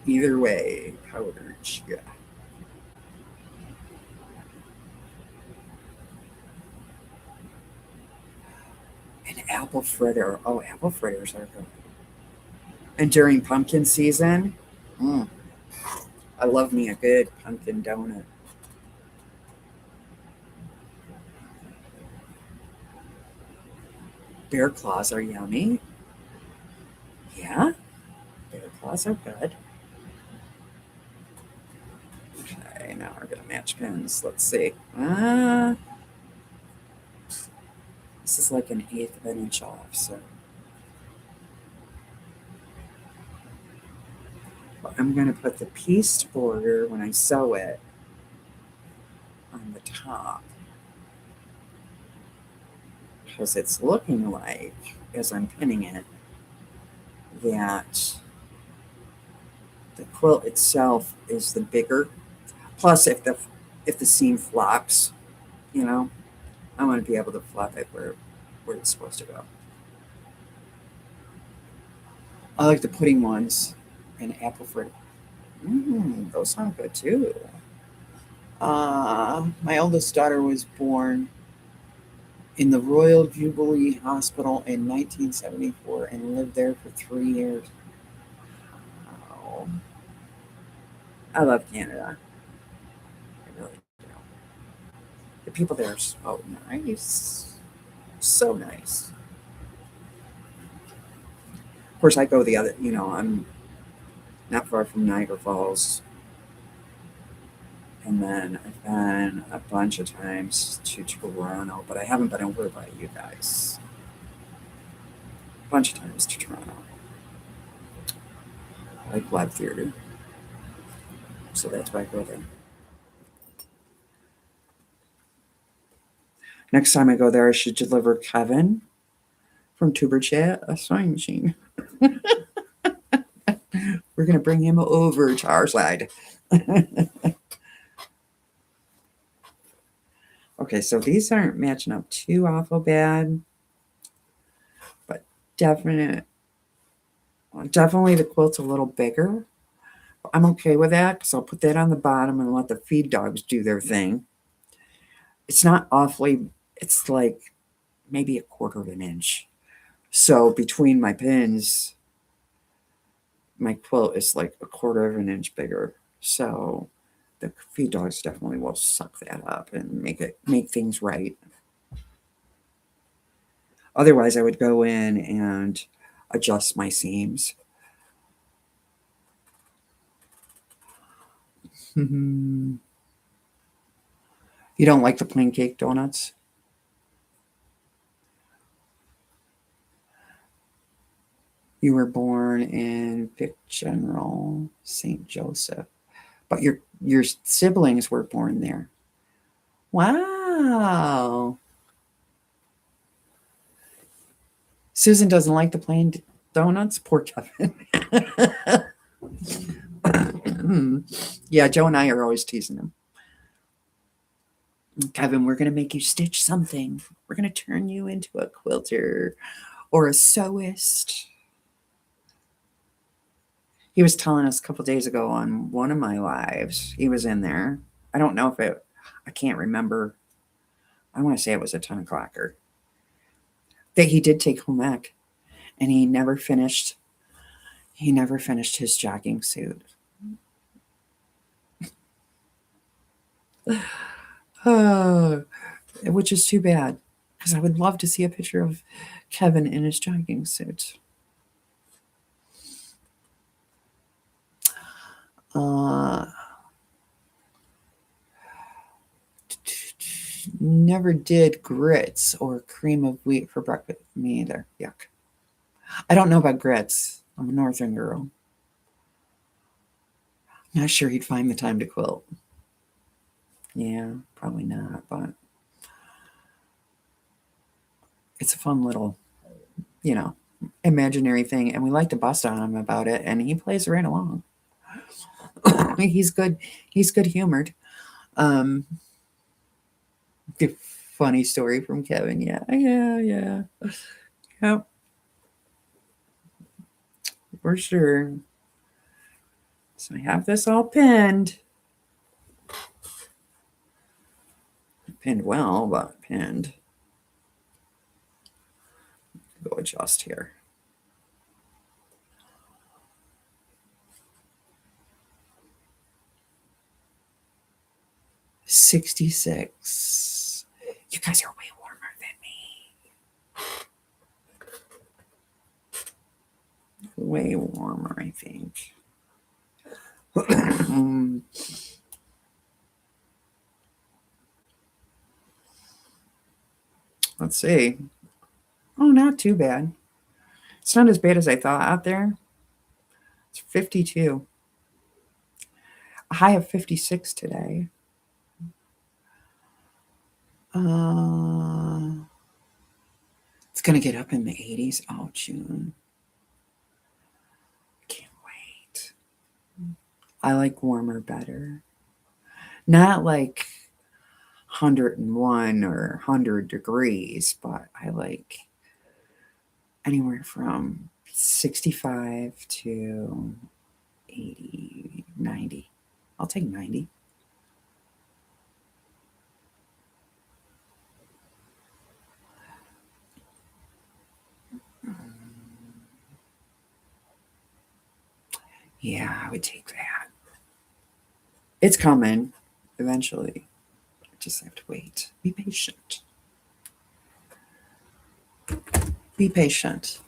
Either way, powdered sugar. And apple fritter. Oh, apple fritters are good. And during pumpkin season, mm, I love me a good pumpkin donut. Bear claws are yummy. Yeah, bear claws are good. Okay, now we're gonna match pins. Let's see. This is like an eighth of an inch off. So I'm gonna put the pieced border when I sew it on the top because it's looking like, as I'm pinning it, that the quilt itself is the bigger. Plus, if the seam flops, you know, I want to be able to flop it where it's supposed to go. I like the pudding ones and apple fritter. Those sound good too. My oldest daughter was born in the Royal Jubilee Hospital in 1974 and lived there for 3 years. Oh, I love Canada. I really do. The people there are so nice. So nice. Of course, I go the other, I'm not far from Niagara Falls. And then I've been a bunch of times to Toronto, but I haven't been over by you guys. A bunch of times to Toronto. I like live theater. So that's why I go there. Next time I go there, I should deliver Kevin from Tuber Chat a sewing machine. We're going to bring him over to our side. Okay, so these aren't matching up too awful bad, but definitely the quilt's a little bigger. I'm okay with that because I'll put that on the bottom and let the feed dogs do their thing. It's not awfully, it's like maybe a quarter of an inch. So between my pins, my quilt is like a quarter of an inch bigger. So the feed dogs definitely will suck that up and make things right. Otherwise, I would go in and adjust my seams. You don't like the plain cake donuts? You were born in Vic General, St. Joseph, but your siblings were born there. Wow. Susan doesn't like the plain donuts. Poor Kevin. Yeah, Joe and I are always teasing him. Kevin, we're going to make you stitch something. We're going to turn you into a quilter or a sewist. He was telling us a couple days ago on one of my lives. He was in there. I don't know if I can't remember. I want to say it was a 10 o'clocker. That he did take home ec and he never finished his jogging suit. Which is too bad because I would love to see a picture of Kevin in his jogging suit. Never did grits or cream of wheat for breakfast. Me either. Yuck. I don't know about grits. I'm a northern girl. Not sure he'd find the time to quilt. Yeah, probably not, but it's a fun little, imaginary thing. And we like to bust on him about it, and he plays right along. He's good. He's good humored. Um, Funny story from Kevin. Yeah. Yep. For sure. So I have this all pinned. Pinned well, but pinned. Go adjust here. $66. You guys are way warmer than me. Way warmer, I think. Let's see. Oh, not too bad. It's not as bad as I thought out there. It's 52. A high of 56 today. It's going to get up in the 80s. Oh, June. Can't wait. I like warmer better. Not like 101 or 100 degrees, but I like anywhere from 65 to 80, 90. I'll take 90. Yeah, I would take that. It's coming eventually. I just have to wait. Be patient. Be patient.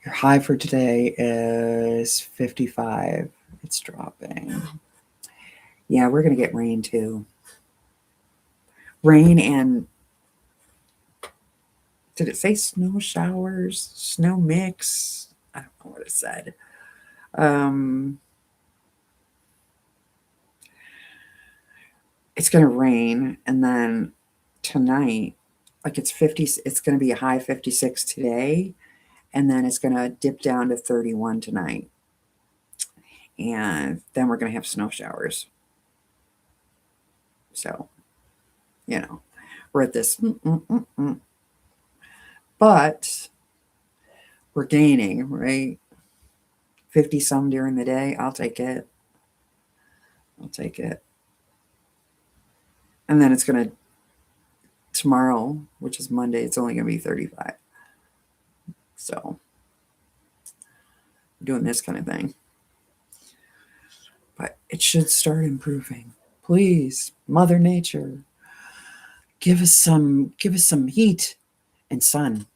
Your high for today is 55. It's dropping. Yeah, we're going to get rain too. Rain and did it say snow showers? Snow mix? I don't know what it said. It's going to rain, and then tonight, like it's 50, it's going to be a high 56 today, and then it's going to dip down to 31 tonight. And then we're going to have snow showers. So, we're at this. But we're gaining, right? 50 some during the day. I'll take it. And then it's going to, tomorrow, which is Monday, it's only going to be 35. So, doing this kind of thing. But it should start improving. Please, Mother Nature, give us some heat and sun.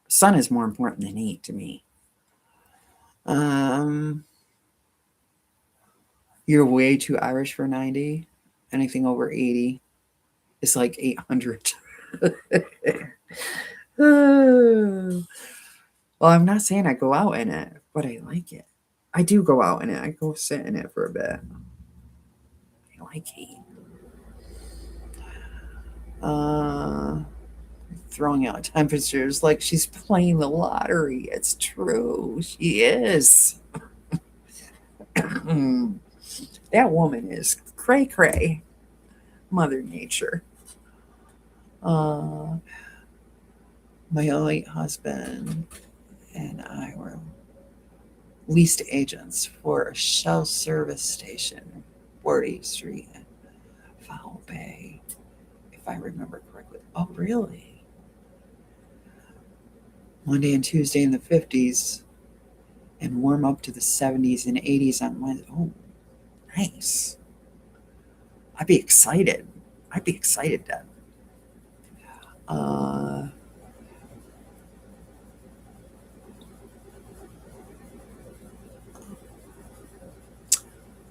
Sun is more important than heat to me. You're way too Irish for 90. Anything over 80 is like 800. Well, I'm not saying I go out in it, but I like it. I do go out in it. I go sit in it for a bit. I like heat. Throwing out temperatures like she's playing the lottery. It's true. She is. That woman is cray cray. Mother Nature. My late husband and I were leased agents for a Shell service station, 40th Street in Foul Bay, if I remember correctly. Oh, really? Monday and Tuesday in the 50s, and warm up to the 70s and 80s on Wednesday. Oh, nice. I'd be excited then.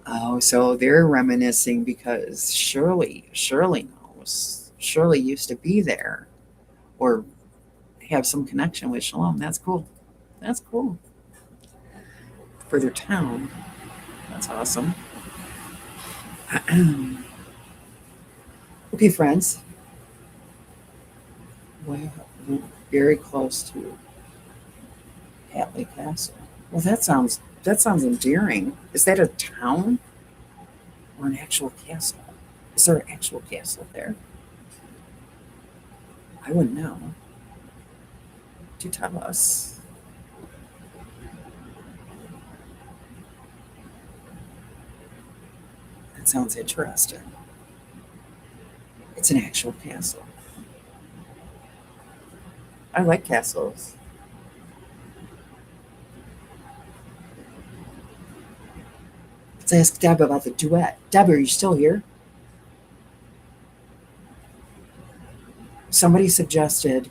Oh, so they're reminiscing because Shirley knows. Shirley used to be there or have some connection with Shalom. That's cool. For their town. That's awesome. Okay, friends. We're very close to Hatley Castle. Well, that sounds endearing. Is that a town or an actual castle? Is there an actual castle there? I wouldn't know. Do tell us. That sounds interesting. It's an actual castle. I like castles. Let's ask Deb about the duet. Deb, are you still here? Somebody suggested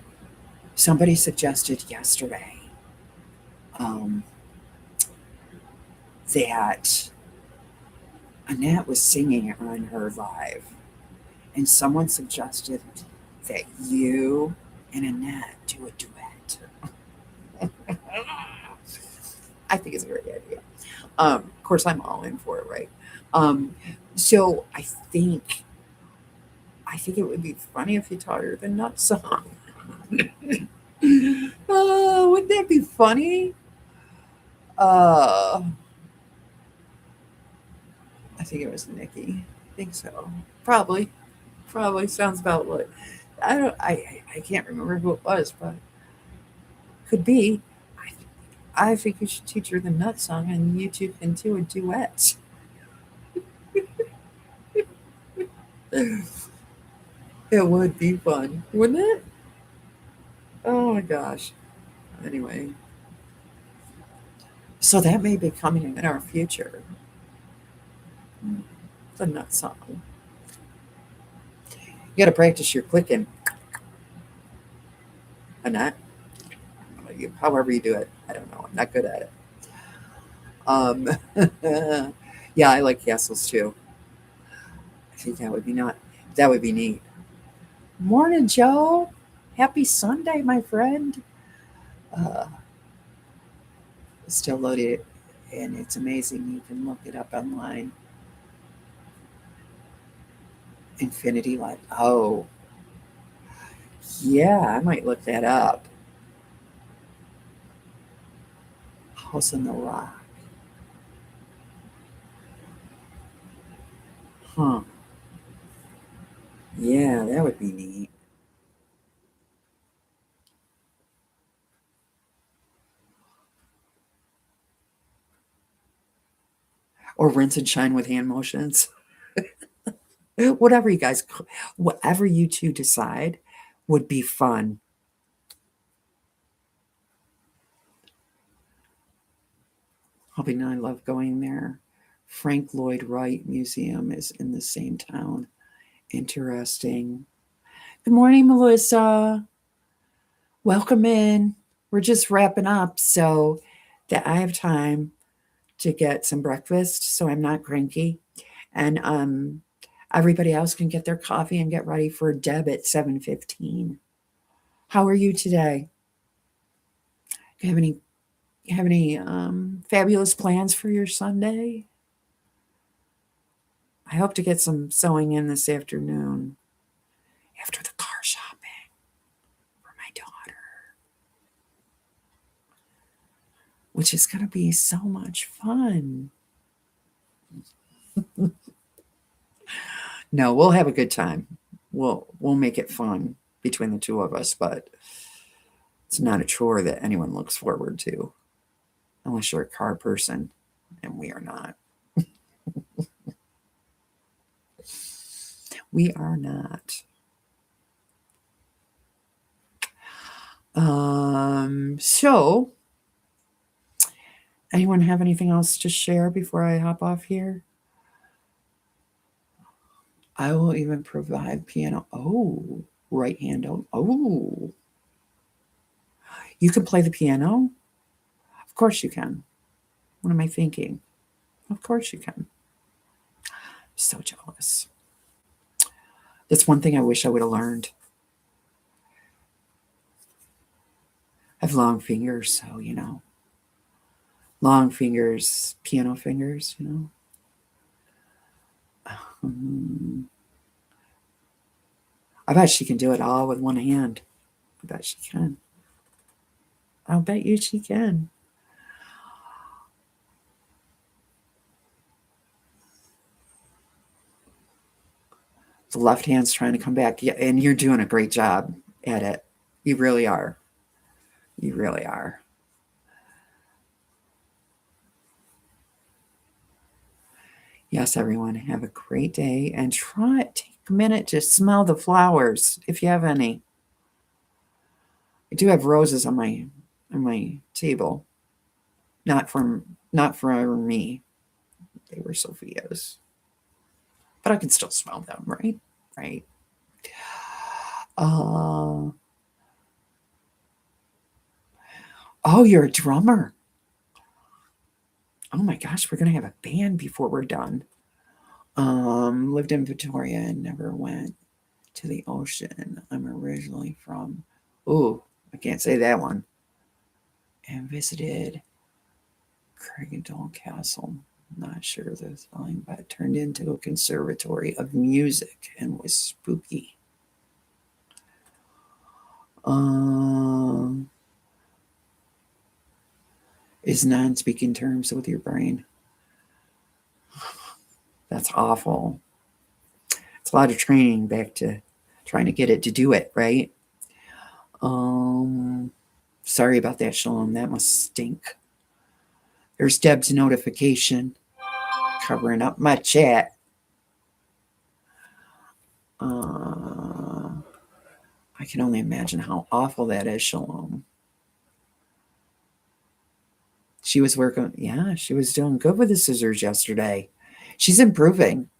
yesterday that Annette was singing on her live, and someone suggested that you and Annette do a duet. I think it's a great idea. Of course, I'm all in for it, right? So I think it would be funny if you taught her the Nut song. Oh, wouldn't that be funny? I think it was Nikki. I think so. Probably sounds about what. I can't remember who it was, but could be. I think you should teach her the Nut song, and you two can do a duet. It would be fun, wouldn't it? Oh my gosh. Anyway, so that may be coming in our future. The Nut song. You got to practice your clicking. Annette, however you do it. I don't know. I'm not good at it. Um, yeah, I like castles too. I think that would be not. That would be neat. Morning, Joe. Happy Sunday, my friend. Uh, still loaded, and it's amazing. You can look it up online. Infinity Light. Oh, yeah, I might look that up. House in the Rock. Huh. Yeah, that would be neat. Or rinse and shine with hand motions. Whatever you guys, whatever you two decide would be fun. Hobby and I love going there. Frank Lloyd Wright Museum is in the same town. Interesting. Good morning, Melissa. Welcome in. We're just wrapping up so that I have time to get some breakfast so I'm not cranky. And everybody else can get their coffee and get ready for Deb at 7:15. How are you today? Do you have any fabulous plans for your Sunday? I hope to get some sewing in this afternoon after the car shopping for my daughter, which is going to be so much fun. No, we'll have a good time. We'll make it fun between the two of us, but it's not a chore that anyone looks forward to unless you're a car person, and we are not. We are not. So anyone have anything else to share before I hop off here? I will even provide piano. Oh, right hand. Oh, you can play the piano? Of course you can. What am I thinking? Of course you can. So jealous. That's one thing I wish I would have learned. I have long fingers, so long fingers, piano fingers. I bet she can do it all with one hand. I bet she can. I'll bet you she can. The left hand's trying to come back. Yeah, and you're doing a great job at it. You really are. You really are. Yes, everyone, have a great day and take a minute to smell the flowers if you have any. I do have roses on my table. Not for me. They were Sophia's. But I can still smell them, right? Right. Oh, you're a drummer. Oh my gosh, we're gonna have a band before we're done. Lived in Victoria and never went to the ocean. I'm originally from, I can't say that one. And visited Craigendall Castle. Not sure the spelling, but it turned into a conservatory of music and was spooky. Is non-speaking terms with your brain. That's awful. It's a lot of training back to trying to get it to do it, right? Sorry about that, Shalom. That must stink. There's Deb's notification covering up my chat. I can only imagine how awful that is, Shalom. She was working, she was doing good with the scissors yesterday. She's improving.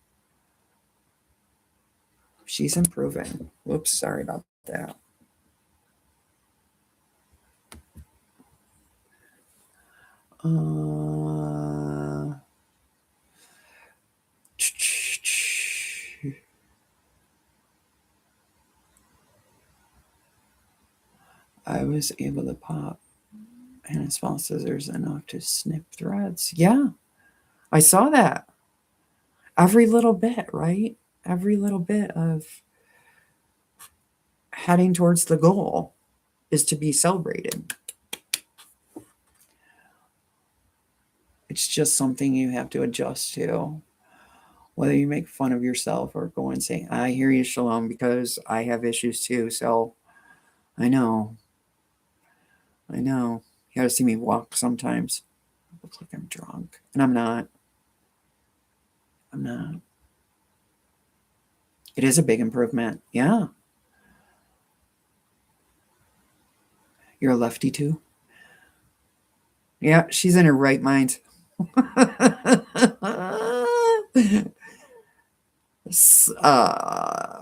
She's improving. Whoops, sorry about that. Uh, I was able to pop and a small scissors enough to snip threads. Yeah, I saw that. Every little bit, right? Every little bit of heading towards the goal is to be celebrated. It's just something you have to adjust to. Whether you make fun of yourself or go and say, I hear you, Shalom, because I have issues too. So I know. You gotta see me walk sometimes. It looks like I'm drunk. And I'm not. It is a big improvement. Yeah. You're a lefty too? Yeah, she's in her right mind.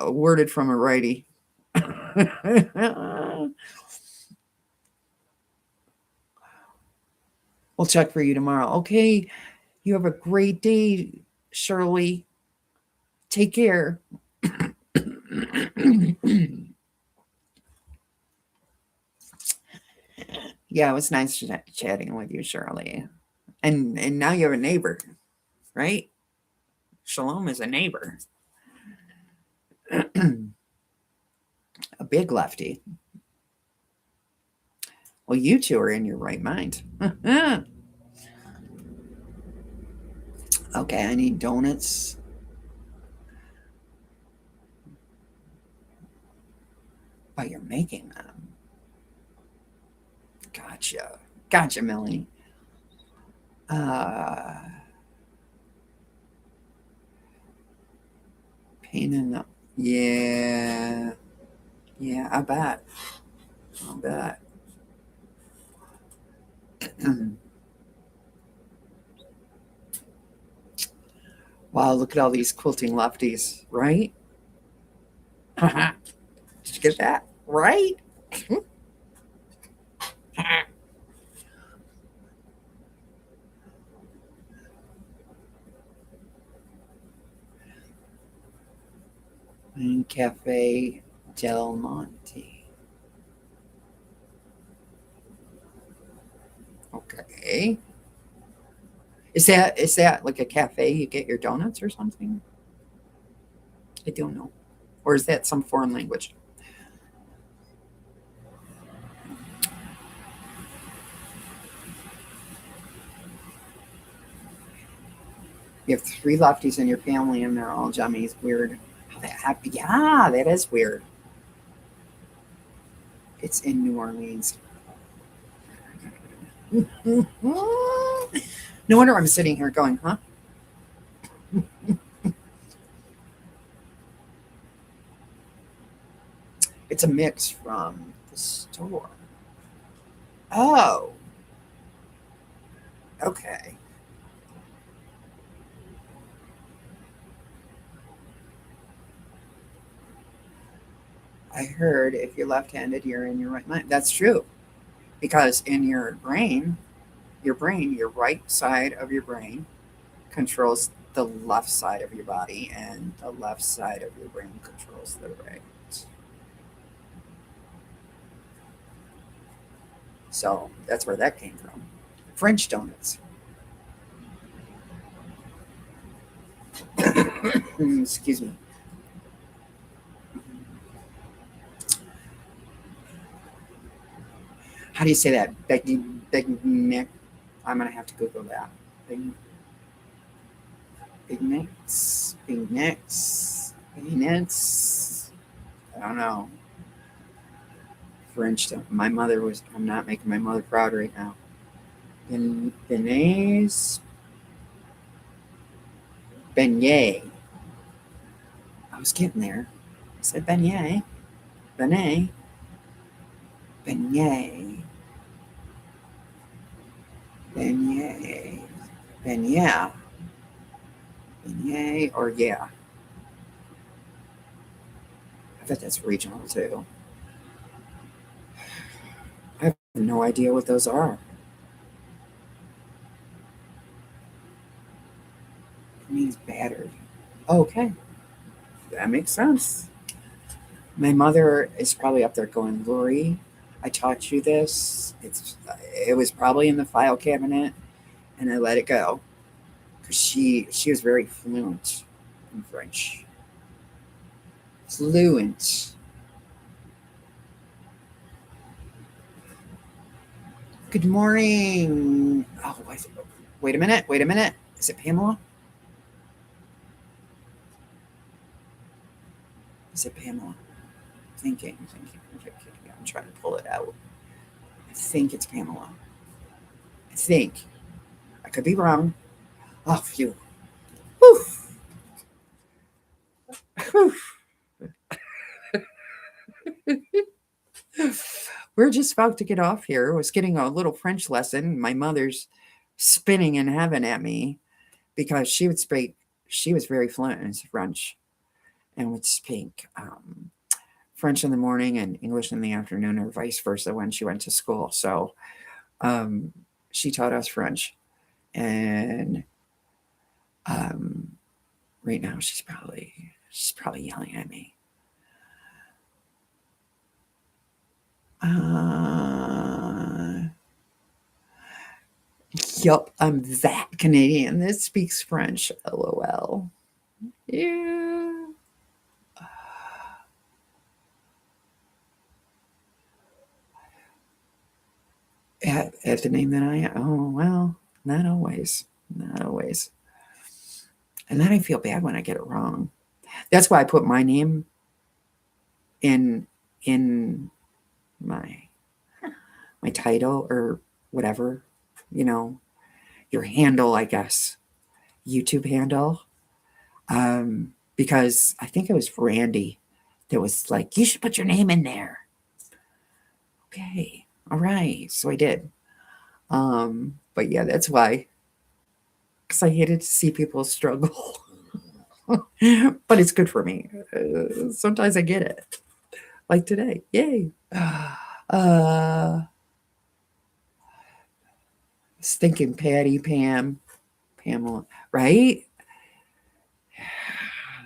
Worded from a righty. We'll check for you tomorrow. Okay. You have a great day, Shirley. Take care. Yeah, it was nice chatting with you, Shirley. And now you have a neighbor, right? Shalom is a neighbor. A big lefty. Well, you two are in your right mind. Okay, I need donuts. But you're making them. Gotcha, Millie. Pain in the... Yeah, I bet. Wow, look at all these quilting lefties, right? Did you get that? Right? In Cafe Del Monte. Okay. Is that like a cafe you get your donuts or something? I don't know. Or is that some foreign language? You have 3 lefties in your family and they're all jummies. Weird. How that happened? Yeah, that is weird. It's in New Orleans. No wonder I'm sitting here going, huh? It's a mix from the store. Oh. Okay. I heard if you're left-handed, you're in your right mind. That's true. Because in your brain, your right side of your brain controls the left side of your body, and the left side of your brain controls the right. So that's where that came from. French donuts. Excuse me. How do you say that? Nick. I'm gonna have to Google that. Big Nicks. I don't know. French. My mother was. I'm not making my mother proud right now. Beignets. Beignet. I was getting there. I said beignet. Beignet. Beignet. Beignet. Beignet. Beignet or yeah. I bet that's regional too. I have no idea what those are. Okay, that makes sense. My mother is probably up there going, Lori, I taught you this. It was probably in the file cabinet, and I let it go because she was very fluent in French. Fluent. Good morning. Oh, wait a minute. Wait a minute. Is it Pamela? Is it Pamela? Thinking. I'm trying to pull it out. I think it's Pamela. I think. I could be wrong. Oh, phew. Whew. Whew. We're just about to get off here. I was getting a little French lesson. My mother's spinning in heaven at me because she would speak, she was very fluent in French and would speak French in the morning and English in the afternoon, or vice versa when she went to school. So um, she taught us French. And um, right now she's probably yelling at me. Yup, I'm that Canadian that speaks French. LOL. Yeah. At the name that I, oh, well, not always. Not always. And then I feel bad when I get it wrong. That's why I put my name in in my my title or whatever, you know, your handle, I guess, YouTube handle. Because I think it was Randy that was like, you should put your name in there. Okay. All right. So I did. But yeah, that's why. Because I hated to see people struggle. But it's good for me. Sometimes I get it. Like today. Yay. Stinking Patty, Pamela, right?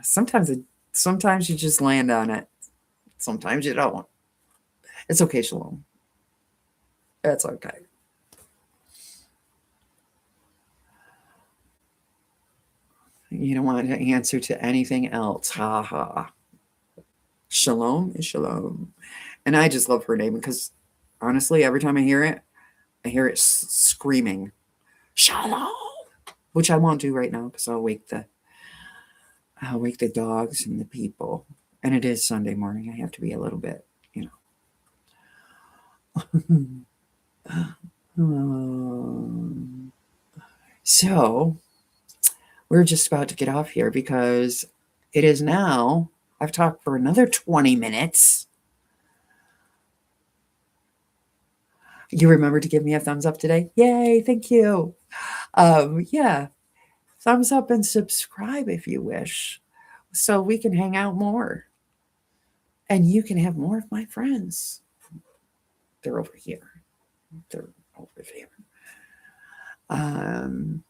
Sometimes sometimes you just land on it. Sometimes you don't. It's okay, Shalom. It's okay. You don't want to answer to anything else. Ha ha. Shalom is shalom. And I just love her name because honestly, every time I hear it screaming, Shalom, which I won't do right now because I'll wake the dogs and the people. And it is Sunday morning. I have to be a little bit, you know. So we're just about to get off here because it is now, I've talked for another 20 minutes. You remember to give me a thumbs up today? Yay, thank you. Yeah, thumbs up and subscribe if you wish so we can hang out more and you can have more of my friends. They're over here. They're over there. Um,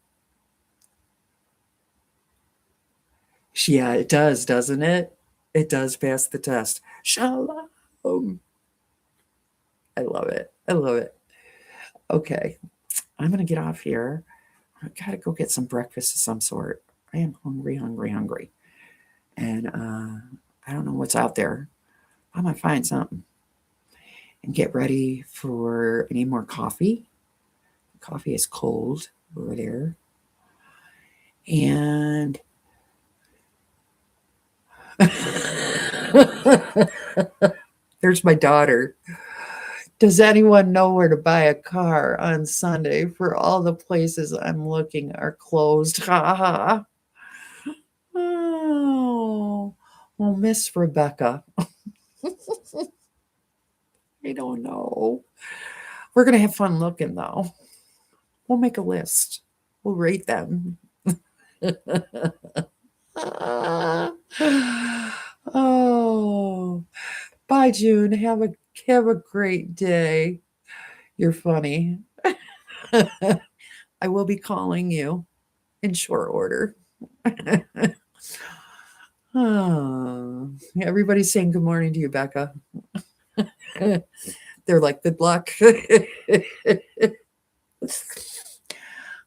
yeah, it does, doesn't it? It does pass the test. Shalom. I love it. I love it. Okay, I'm going to get off here. I got to go get some breakfast of some sort. I am hungry, hungry, hungry. And I don't know what's out there. I might find something and get ready for. I need more coffee. Coffee is cold over there. And there's my daughter. Does anyone know where to buy a car on Sunday? For all the places I'm looking are closed. Ha ha. Oh, well, Miss Rebecca. I don't know. We're going to have fun looking, though. We'll make a list. We'll rate them. Oh, bye, June. Have a great day. You're funny. I will be calling you in short order. Oh, everybody's saying good morning to you, Becca. They're like, good luck.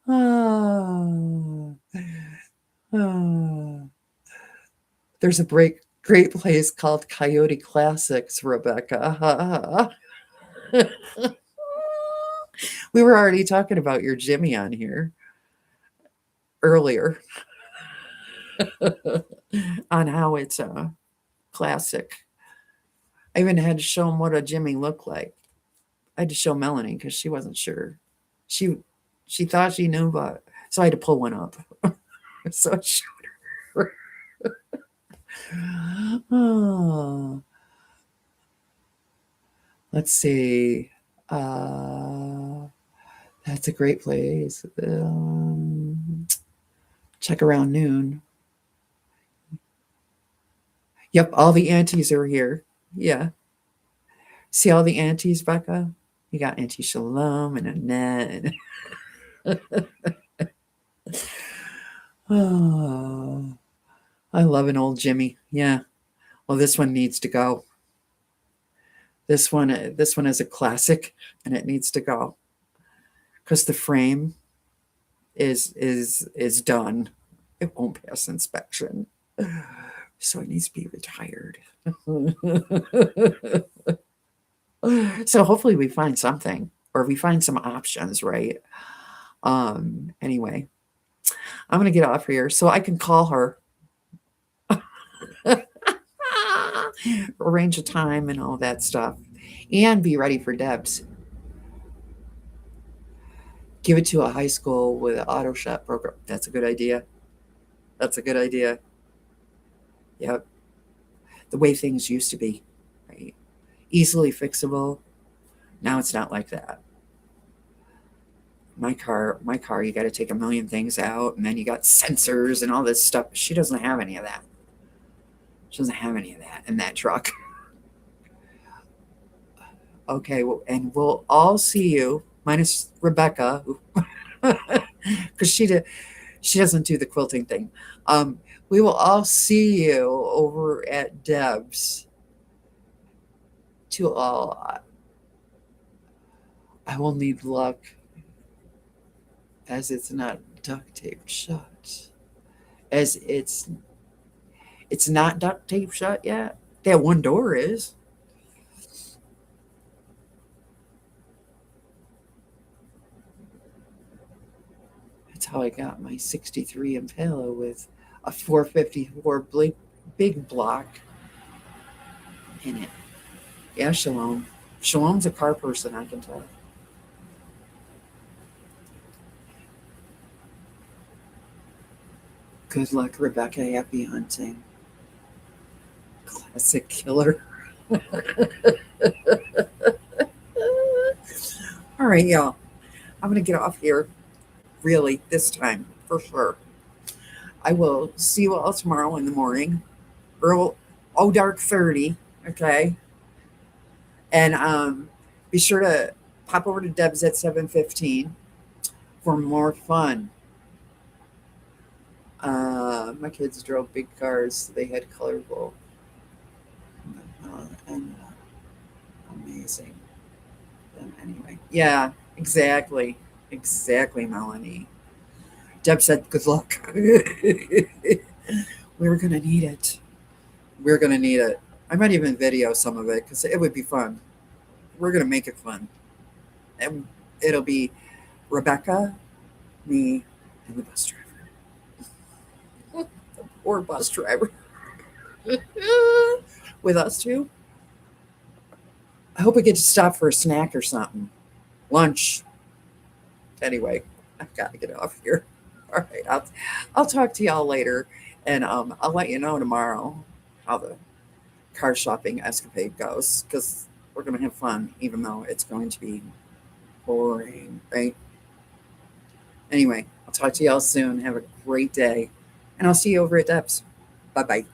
Oh, oh. There's a great place called Coyote Classics, Rebecca. We were already talking about your Jimmy on here earlier on how it's a classic. I even had to show him what a Jimmy looked like. I had to show Melanie because she wasn't sure. She she thought she knew, but so I had to pull one up. So I showed her. Oh, let's see. That's a great place. Check around noon. Yep, all the aunties are here. Yeah. See all the aunties, Becca? You got Auntie Shalom and Annette. Oh, I love an old Jimmy. Yeah. Well, this one needs to go. This one is a classic, and it needs to go because the frame is done. It won't pass inspection, so it needs to be retired. So hopefully we find something, or we find some options, right? Anyway, I'm gonna get off here so I can call her, arrange a time and all that stuff, and be ready for Debs. Give it to a high school with an auto shop program. That's a good idea. That's a good idea. Yep. The way things used to be, right? Easily fixable. Now it's not like that. My car, you got to take a million things out, and then you got sensors and all this stuff. She doesn't have any of that. She doesn't have any of that in that truck. Okay, well, and we'll all see you, minus Rebecca, because she doesn't do the quilting thing. We will all see you over at Deb's. To all, I will need luck, as it's not duct taped shut. As it's not duct taped shut yet. That one door is. That's how I got my 63 Impala with a 454 big block in it. Yeah, Shalom. Shalom's a car person, I can tell. Good luck, Rebecca. Happy hunting. Classic killer. All right, y'all. I'm going to get off here, really, this time, for sure. I will see you all tomorrow in the morning. Dark 30, okay? And be sure to pop over to Deb's at 7:15 for more fun. My kids drove big cars. They had colorful and amazing. And anyway, yeah, exactly, Melanie. Deb said, "Good luck." We're gonna need it. We're gonna need it. I might even video some of it because it would be fun. We're gonna make it fun, and it'll be Rebecca, me, and the bus driver. The poor bus driver. With us two. I hope we get to stop for a snack or something. Lunch. Anyway, I've got to get off here. All right, I'll talk to y'all later, and I'll let you know tomorrow how the car shopping escapade goes, because we're gonna have fun, even though it's going to be boring, right? Anyway, I'll talk to y'all soon. Have a great day, and I'll see you over at Deb's. Bye bye.